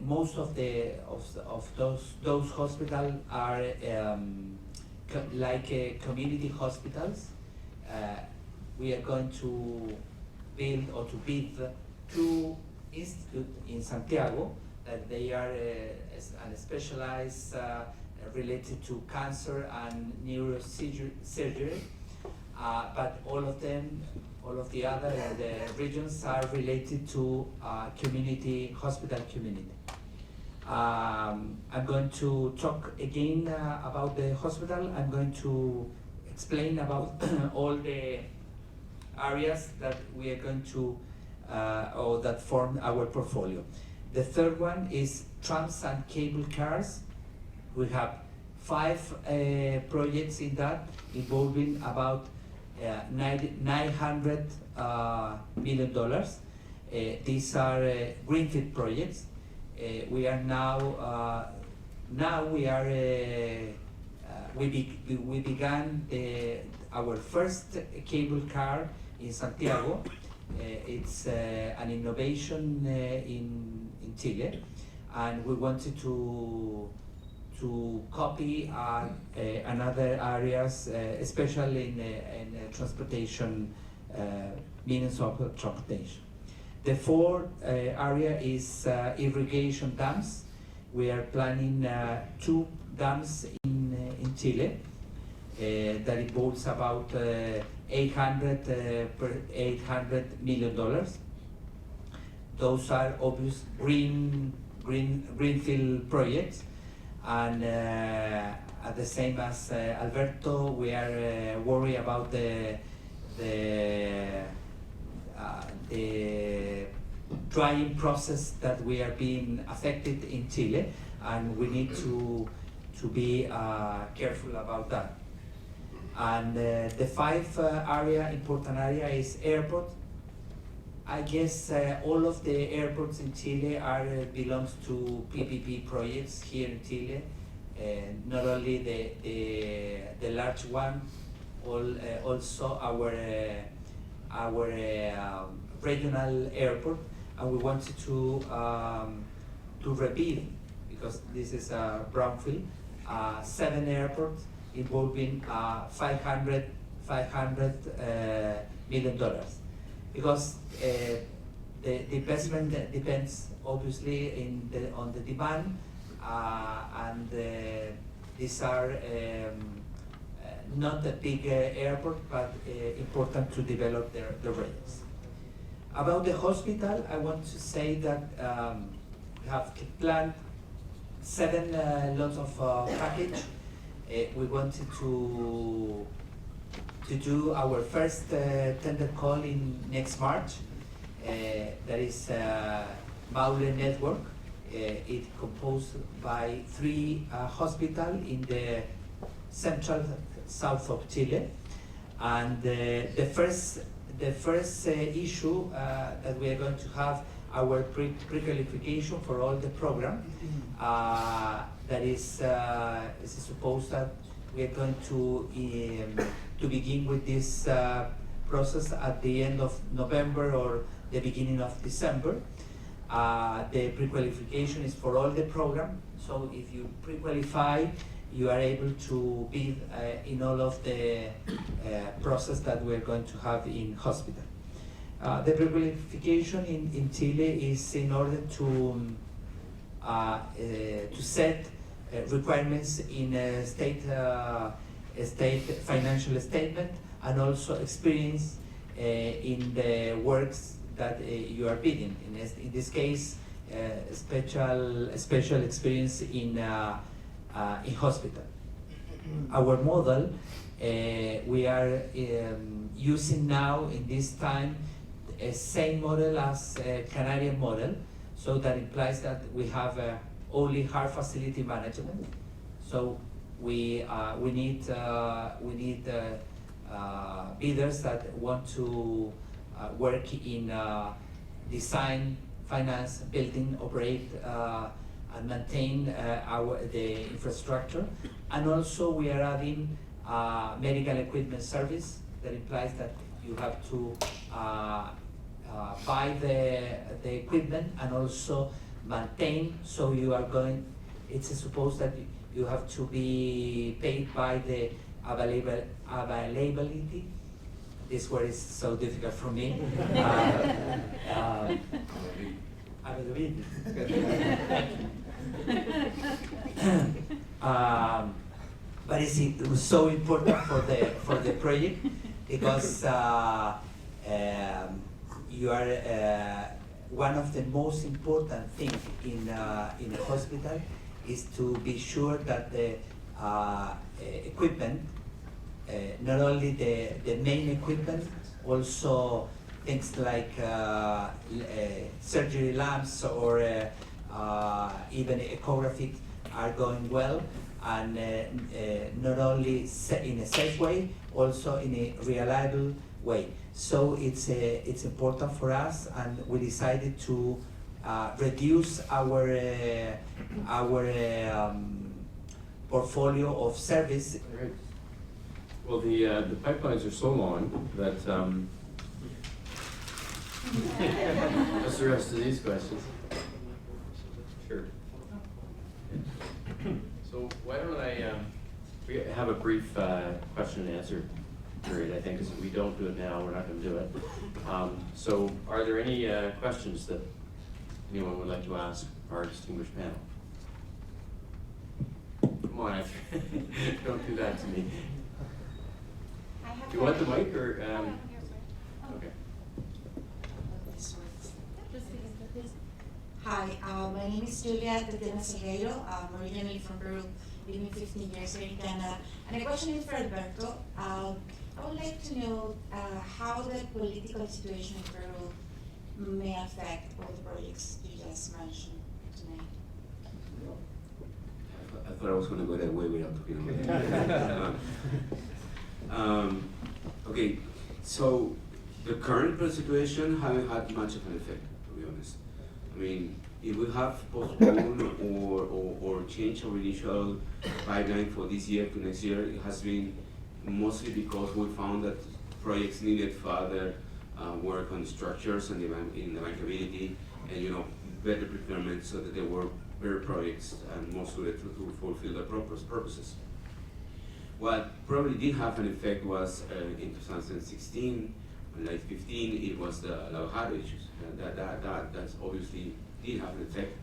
most of those hospitals are like community hospitals. We are going to build or to build 2 institutes in Santiago that they are specialized related to cancer and neurosurgery, but all of the other regions are related to community, hospital community. I'm going to talk again about the hospital. I'm going to explain about all the areas that we are going to, or that form our portfolio. The third one is trams and cable cars. We have 5 projects in that, involving about $900 million. These are greenfield projects. We are we began our first cable car in Santiago. It's an innovation in Chile, and we wanted to copy another areas, especially in transportation, means of transportation. The fourth area is irrigation dams. We are planning 2 dams in Chile that involves about $800 million. Those are obvious greenfield projects, and at the same as Alberto, we are worried about the drying process that we are being affected in Chile, and we need to be careful about that. And the 5th important area is airport. I guess all of the airports in Chile belongs to PPP projects here in Chile. Not only the large one, also our regional airport, and we wanted to rebuild, because this is a brownfield, 7 airports involving $500 million. Because the investment depends obviously on the demand, and these are not a big airport, but important to develop the rails. About the hospital, I want to say that we have planned 7 lots of package. We wanted to do our first tender call in next March. That is Maule network. It's composed by 3 hospitals in the central south of Chile, and the first issue that we are going to have our pre-qualification for all the program. That is supposed that we are going to begin with this process at the end of November or the beginning of December. The pre-qualification is for all the program, so if you pre-qualify, you are able to be in all of the process that we're going to have in hospital. The pre-qualification in Chile is in order to to set requirements in a state financial statement, and also experience in the works that you are bidding. In this case, special experience in hospital. Our model, we are using now in this time a same model as Canadian model, so that implies that we have only hard facility management. So we need bidders that want to work in design, finance, building, operate, and maintain the infrastructure. And also we are adding medical equipment service that implies that you have to buy the equipment and also maintain. So you are going, it's supposed that you have to be paid by the availability. This word is so difficult for me. Availability. But it was so important for the project because you are one of the most important things in a hospital is to be sure that the equipment, not only the main equipment, also things like surgery lamps or even ecographic are going well, and not only in a safe way, also in a reliable way. So it's important for us, and we decided to reduce our portfolio of service. Right. Well, the pipelines are so long that what's the rest of these questions? Sure. So why don't we have a brief question and answer period, I think, because if we don't do it now, we're not going to do it. So are there any questions that anyone would like to ask our distinguished panel? Come on, don't do that to me. Do you want the mic or? Okay. Hi, my name is Julia Tatiana Salgueiro. I'm originally from Peru, living 15 years here in Canada. And the question is for Alberto. I would like to know how the political situation in Peru may affect all the projects you just mentioned tonight. I thought I was going to go that way without talking about it. Okay, so the current situation haven't had much of an effect, to be honest. I mean, if we have postponed or changed our initial pipeline for this year to next year, it has been mostly because we found that projects needed further work on structures and in the bankability, and better procurement, so that there were better projects and more suited to fulfill their purposes. What probably did have an effect was in 2016, like 15, it was the Laujaro issues. That's obviously did have an effect.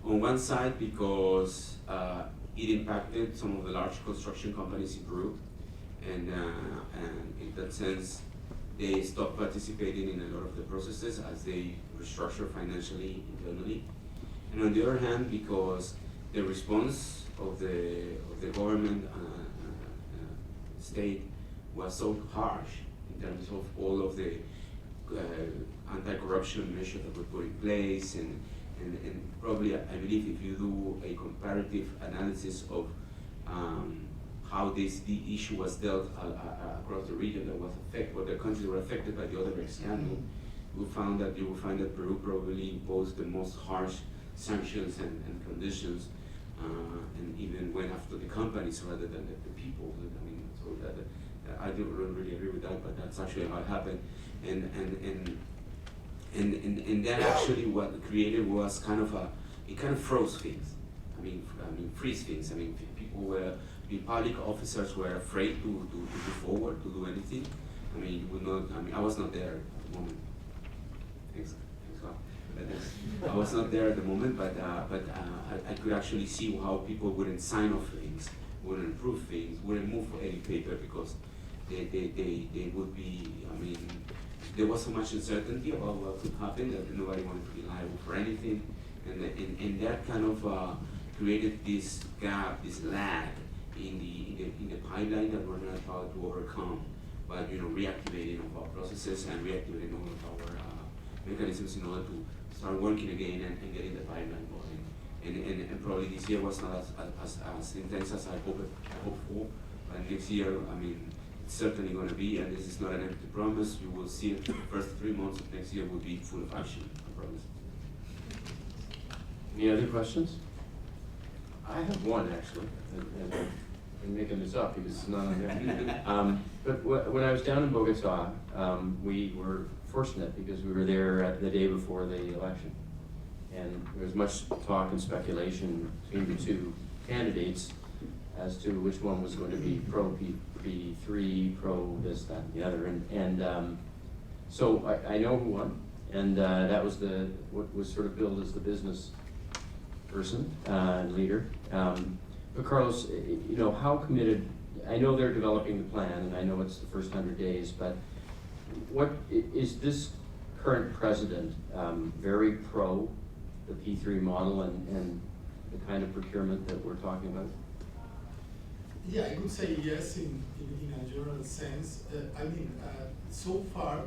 On one side, because it impacted some of the large construction companies in Peru, and in that sense, they stopped participating in a lot of the processes as they restructure financially internally. And on the other hand, because the response of the government state was so harsh in terms of all of the anti-corruption measures that were put in place, and probably, I believe, if you do a comparative analysis of how the issue was dealt across the region that was affected, what the countries were affected by the Odebrecht scandal, you will find that Peru probably imposed the most harsh sanctions and conditions, and even went after the companies rather than the people. I mean, so that I don't really agree with that, but that's actually how it happened. And that actually what it created was it kind of froze things. I mean, freeze things. I mean, the public officers were afraid to move forward, to do anything. I mean, I was not there at the moment. Thanks God. I was not there at the moment, but I could actually see how people wouldn't sign off things, wouldn't approve things, wouldn't move for any paper because they would be, I mean, there was so much uncertainty about what could happen that nobody wanted to be liable for anything. And that kind of created this gap, this lag in the pipeline that we're gonna try to overcome by reactivating of our processes and reactivating all of our mechanisms in order to start working again and getting the pipeline going. And probably this year was not as intense as I hoped for, but next year, I mean, it's certainly going to be, and this is not an empty promise. You will see the first 3 months of next year will be full of action, I promise. Any other questions? I have one actually, and I'm making this up because it's not on there. But when I was down in Bogota, we were fortunate because we were there at the day before the election. And there was much talk and speculation between the two candidates as to which one was going to be pro P3, pro this, that, and the other. So I know who won, and that was what was sort of billed as the business person, leader. But Carlos, how committed, I know they're developing the plan, and I know it's the first 100 days, but what is this current president very pro the P3 model and the kind of procurement that we're talking about? Yeah, I would say yes in a general sense. So far,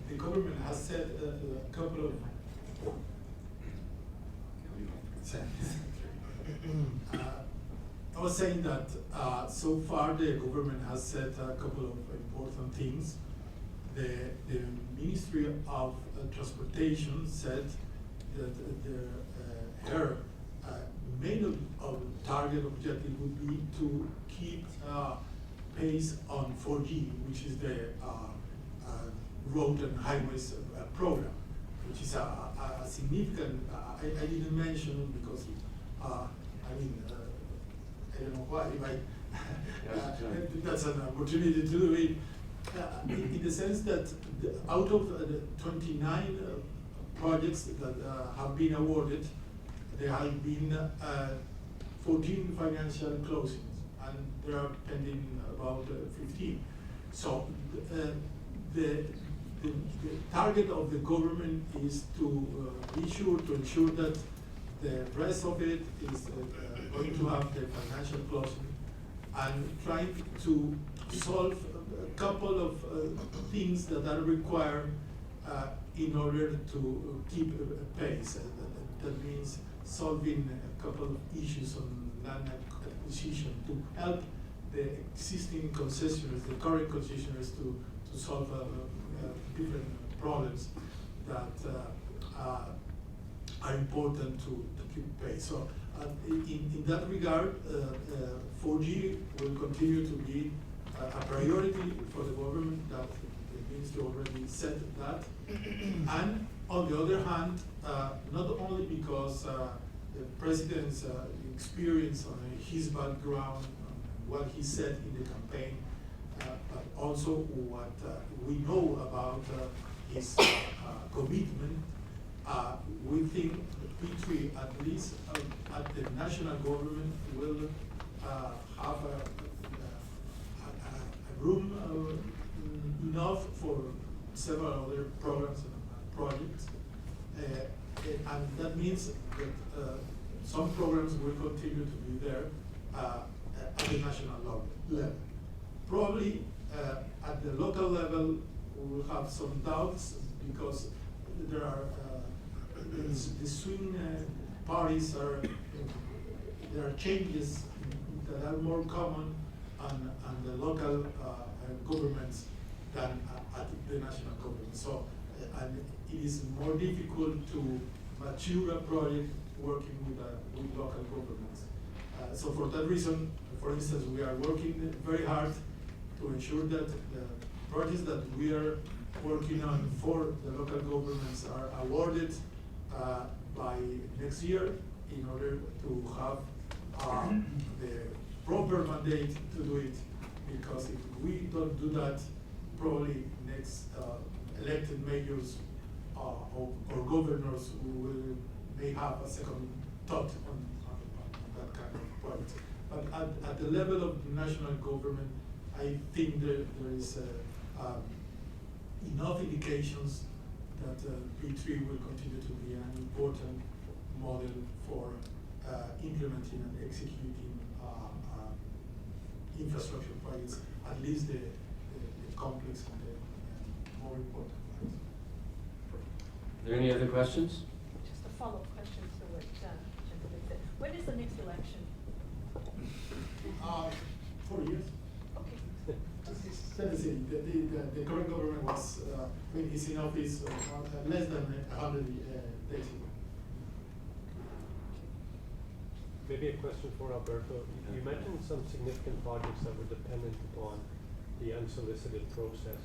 the government has set a couple of I was saying that so far the government has said a couple of important things. The Ministry of Transportation said that her main target objective would be to keep pace on 4G, which is the road and highways program, which is a significant, I didn't mention it because I don't know why, but that's an opportunity to do it. In the sense that out of the 29 projects that have been awarded, there have been 14 financial closings, and there are pending about 15. So the target of the government is to ensure that the rest of it is going to have the financial closing, and trying to solve a couple of things that are required in order to keep pace. That means solving a couple of issues on land acquisition to help the existing concessionaires, the current concessionaires, to solve different problems that are important to keep pace. So in that regard, 4G will continue to be a priority for the government. That the ministry already said that. And on the other hand, not only because the president's experience on his background, what he said in the campaign, but also what we know about his commitment, we think P3, at least at the national government, will have a room enough for several other programs and projects. And that means that some programs will continue to be there at the national level. Probably at the local level, we will have some doubts because there are the swing parties there are changes that are more common on the local governments than at the national government. So and it is more difficult to mature a project working with local governments. So for that reason, for instance, we are working very hard to ensure that the projects that we are working on for the local governments are awarded by next year in order to have the proper mandate to do it. Because if we don't do that, probably next elected mayors or governors who may have a second thought on that kind of point. But at the level of national government, I think there is enough indications that P3 will continue to be an important model for implementing and executing infrastructure projects, at least the complex and the more important ones. Are there any other questions? Just a follow-up question to what gentleman said. When is the next election? 4 years. Okay. Let me see, the current government was, is in office less than 100 days ago. Maybe a question for Alberto. You mentioned some significant projects that were dependent upon the unsolicited process.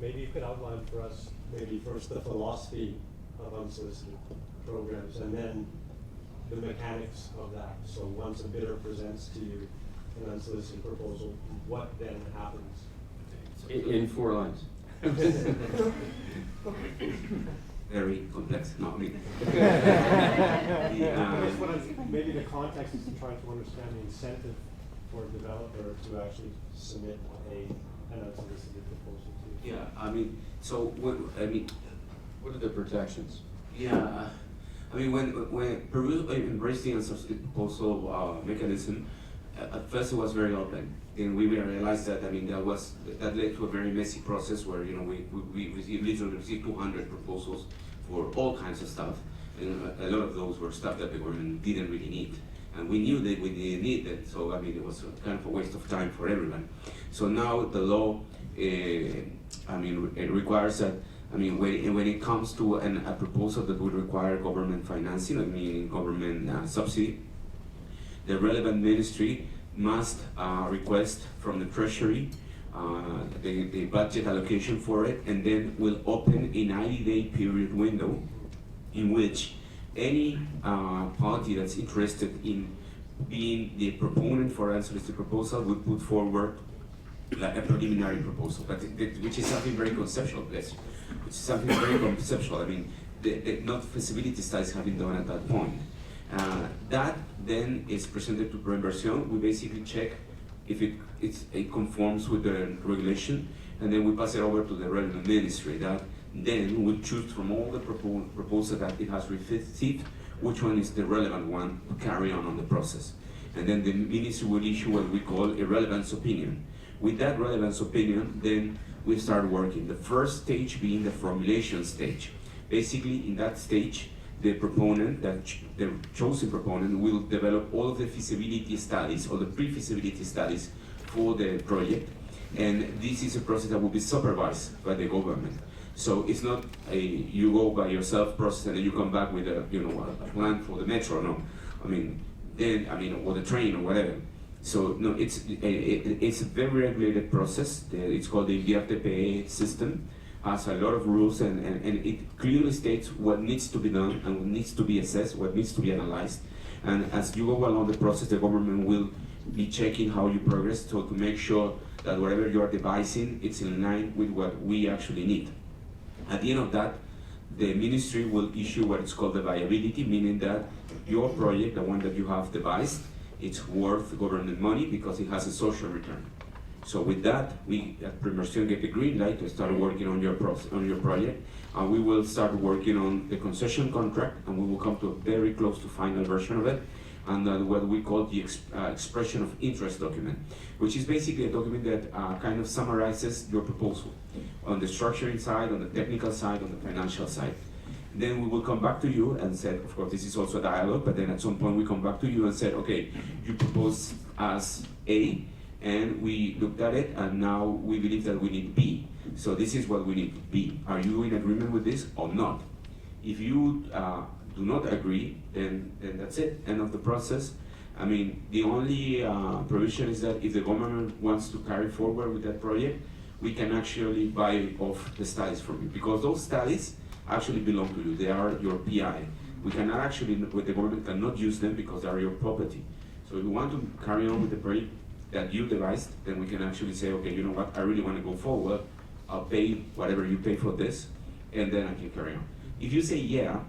Maybe you could outline for us maybe first the philosophy of unsolicited programs and then the mechanics of that. So once a bidder presents to you an unsolicited proposal, what then happens? In 4 lines. Very complex, not me. Maybe the context is trying to understand the incentive for a developer to actually submit an unsolicited proposal to you. Yeah, I mean, so What are the protections? yeah, I mean, when Peru embraced the unsolicited proposal mechanism, at first it was very open, and we realized that that led to a very messy process where we literally received 200 proposals for all kinds of stuff, and a lot of those were stuff that the government didn't really need, and we knew that we didn't need it. So it was kind of a waste of time for everyone. So now the law, it requires that. When it comes to a proposal that would require government financing, government subsidy, the relevant ministry must request from the Treasury the budget allocation for it, and then will open a 90-day period window in which any party that's interested in being the proponent for an unsolicited proposal would put forward like a preliminary proposal, which is something very conceptual, which is something very conceptual. Not feasibility studies have been done at that point. That then is presented to ProInversion. We basically check if it conforms with the regulation, and then we pass it over to the relevant ministry. That then will choose from all the proposals that it has received which one is the relevant one to carry on the process. And then the ministry will issue what we call a relevance opinion. With that relevance opinion, then we start working. The first stage being the formulation stage. Basically, in that stage, the proponent, the chosen proponent, will develop all of the feasibility studies or the pre-feasibility studies for the project, and this is a process that will be supervised by the government. So it's not a you go by yourself process and then you come back with a plan for the metro. No, or the train or whatever. So no, it's a very regulated process. It's called the PPP system. Has a lot of rules, and it clearly states what needs to be done and what needs to be assessed, what needs to be analyzed. And as you go along the process, the government will be checking how you progress, so to make sure that whatever you are devising, it's in line with what we actually need. At the end of that, the ministry will issue what is called the viability, meaning that your project, the one that you have devised, it's worth government money because it has a social return. So with that, we at ProInversion get the green light to start working on your project, and we will start working on the concession contract, and we will come to a very close to final version of it, and what we call the expression of interest document, which is basically a document that kind of summarizes your proposal on the structuring side, on the technical side, on the financial side. Then we will come back to you and say, of course, this is also a dialogue, but then at some point we come back to you and say, okay, you propose as A, and we looked at it, and now we believe that we need B. So this is what we need, B. Are you in agreement with this or not? If you do not agree, then that's it, end of the process. The only provision is that if the government wants to carry forward with that project, we can actually buy off the studies from you, because those studies actually belong to you. They are your PI. We cannot actually, the government cannot use them because they are your property. So if you want to carry on with the project that you devised, then we can actually say, okay, you know what, I really want to go forward, I'll pay whatever you pay for this, and then I can carry on. If you say yeah,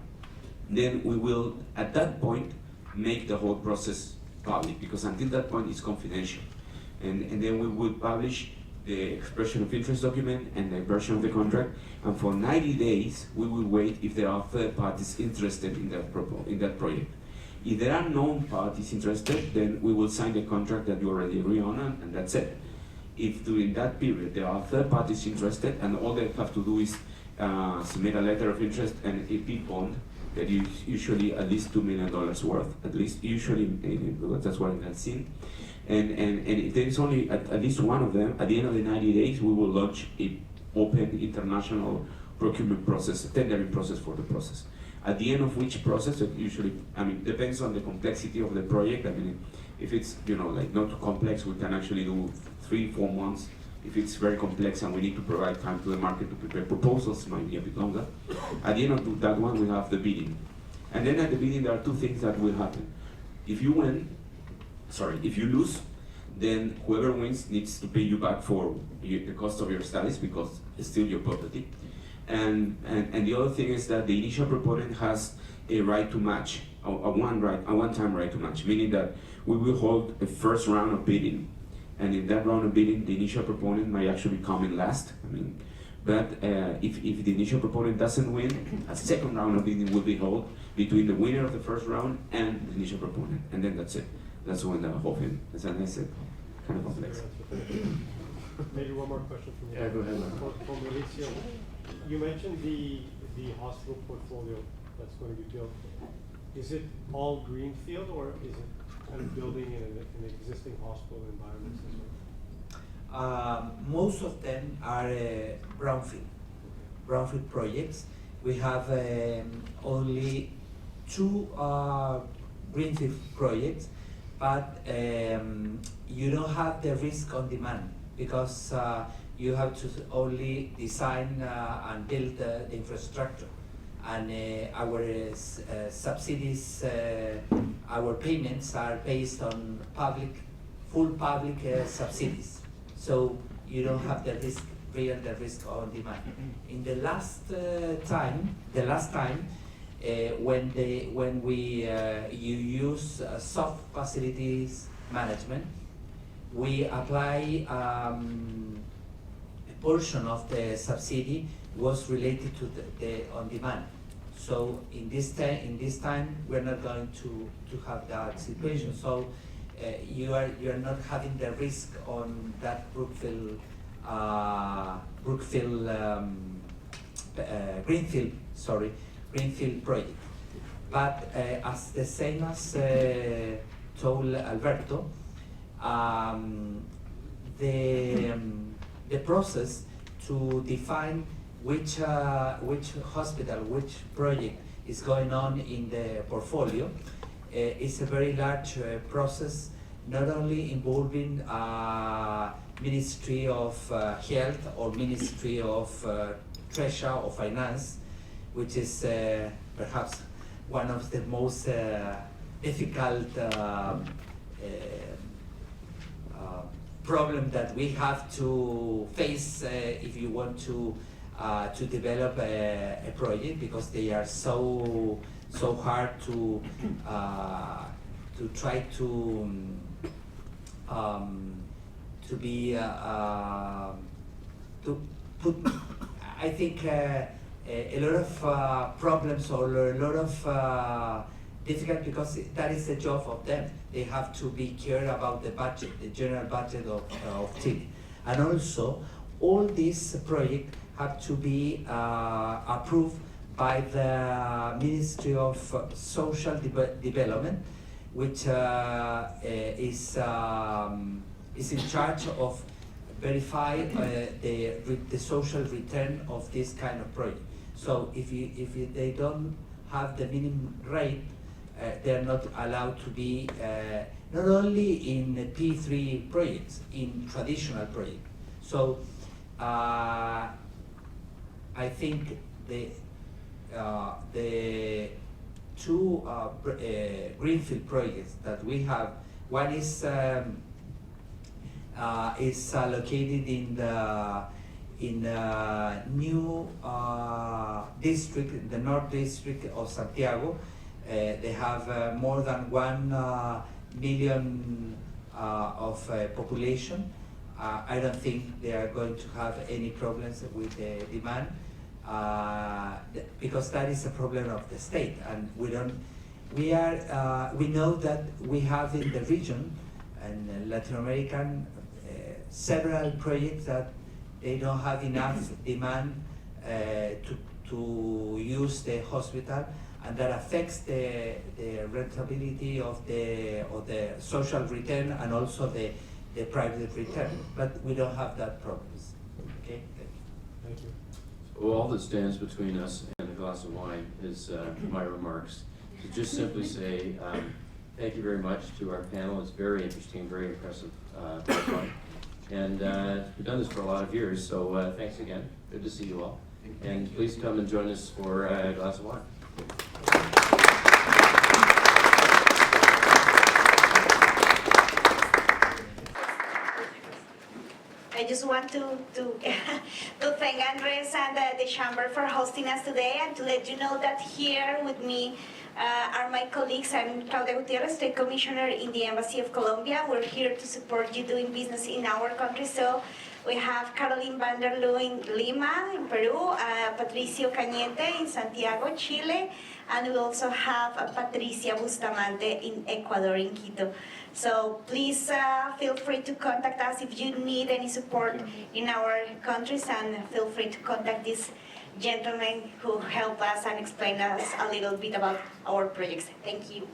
then we will, at that point, make the whole process public, because until that point it's confidential. And then we would publish the expression of interest document and the version of the contract, and for 90 days we will wait if there are third parties interested in that project. If there are known parties interested, then we will sign the contract that you already agree on, and that's it. If during that period there are third parties interested, and all they have to do is submit a letter of interest and a big bond that is usually at least $2 million worth, at least usually, because that's what I've seen. And if there is only at least one of them, at the end of the 90 days, we will launch an open international procurement process, a tendering process for the process. At the end of which process, it usually, depends on the complexity of the project. If it's, like not too complex, we can actually do 3-4 months. If it's very complex and we need to provide time to the market to prepare proposals, it might be a bit longer. At the end of that one, we have the bidding. And then at the bidding, there are two things that will happen. If you lose, then whoever wins needs to pay you back for the cost of your studies, because it's still your property. And the other thing is that the initial proponent has a right to match, a one-time right to match, meaning that we will hold a first round of bidding, and in that round of bidding, the initial proponent might actually come in last. But if the initial proponent doesn't win, a second round of bidding will be held between the winner of the first round and the initial proponent, and then that's it. That's when the whole thing, as I said, kind of complex. Maybe one more question from you. Yeah, go ahead. For Mauricio, you mentioned the hospital portfolio that's going to be built. Is it all greenfield, or is it kind of building in an existing hospital environment as well? Most of them are brownfield projects. We have only 2 greenfield projects, but you don't have the risk on demand, because you have to only design and build the infrastructure. And our subsidies, our payments are based on full public subsidies. So you don't have the risk on demand. In the last time, when you use soft facilities management, we apply a portion of the subsidy was related to the on demand. So in this time we're not going to have that situation. So you are not having the risk on that greenfield project. But as the same as told Alberto, the process to define which hospital, which project is going on in the portfolio is a very large process, not only involving Ministry of Health or Ministry of Treasury or Finance, which is perhaps one of the most difficult problem that we have to face if you want to develop a project, because they are so hard to try to be to put. I think a lot of problems or a lot of difficult, because that is the job of them. They have to be care about the budget, the general budget of Chile, and also all these projects have to be approved by the Ministry of Social Development, which is in charge of verify the social return of this kind of project. So if they don't have the minimum rate, they're not allowed to be not only in the P3 projects, in traditional projects. So I think the 2 greenfield projects that we have, one is located in in a new district, the North District of Santiago. They have more than 1 million of population. I don't think they are going to have any problems with the demand because that is a problem of the state, and we don't. We know that we have in the region and Latin American several projects that they don't have enough demand to use the hospital, and that affects the rentability of the social return and also the private return. But we don't have that problems. Okay, Thank you. Well, all that stands between us and a glass of wine is my remarks. To just simply say thank you very much to our panel. It's very interesting, very impressive background. And we've done this for a lot of years, so thanks again. Good to see you all. And please come and join us for a glass of wine. I just want to thank Andres and the Chamber for hosting us today, and to let you know that here with me are my colleagues. I'm Claudia Gutierrez, State Commissioner in the Embassy of Colombia. We're here to support you doing business in our country. So we have Caroline Vanderloo in Lima, in Peru, Patricio Cañete in Santiago, Chile, and we also have Patricia Bustamante in Ecuador, in Quito. So please feel free to contact us if you need any support in our countries, and feel free to contact these gentlemen who help us and explain us a little bit about our projects. Thank you.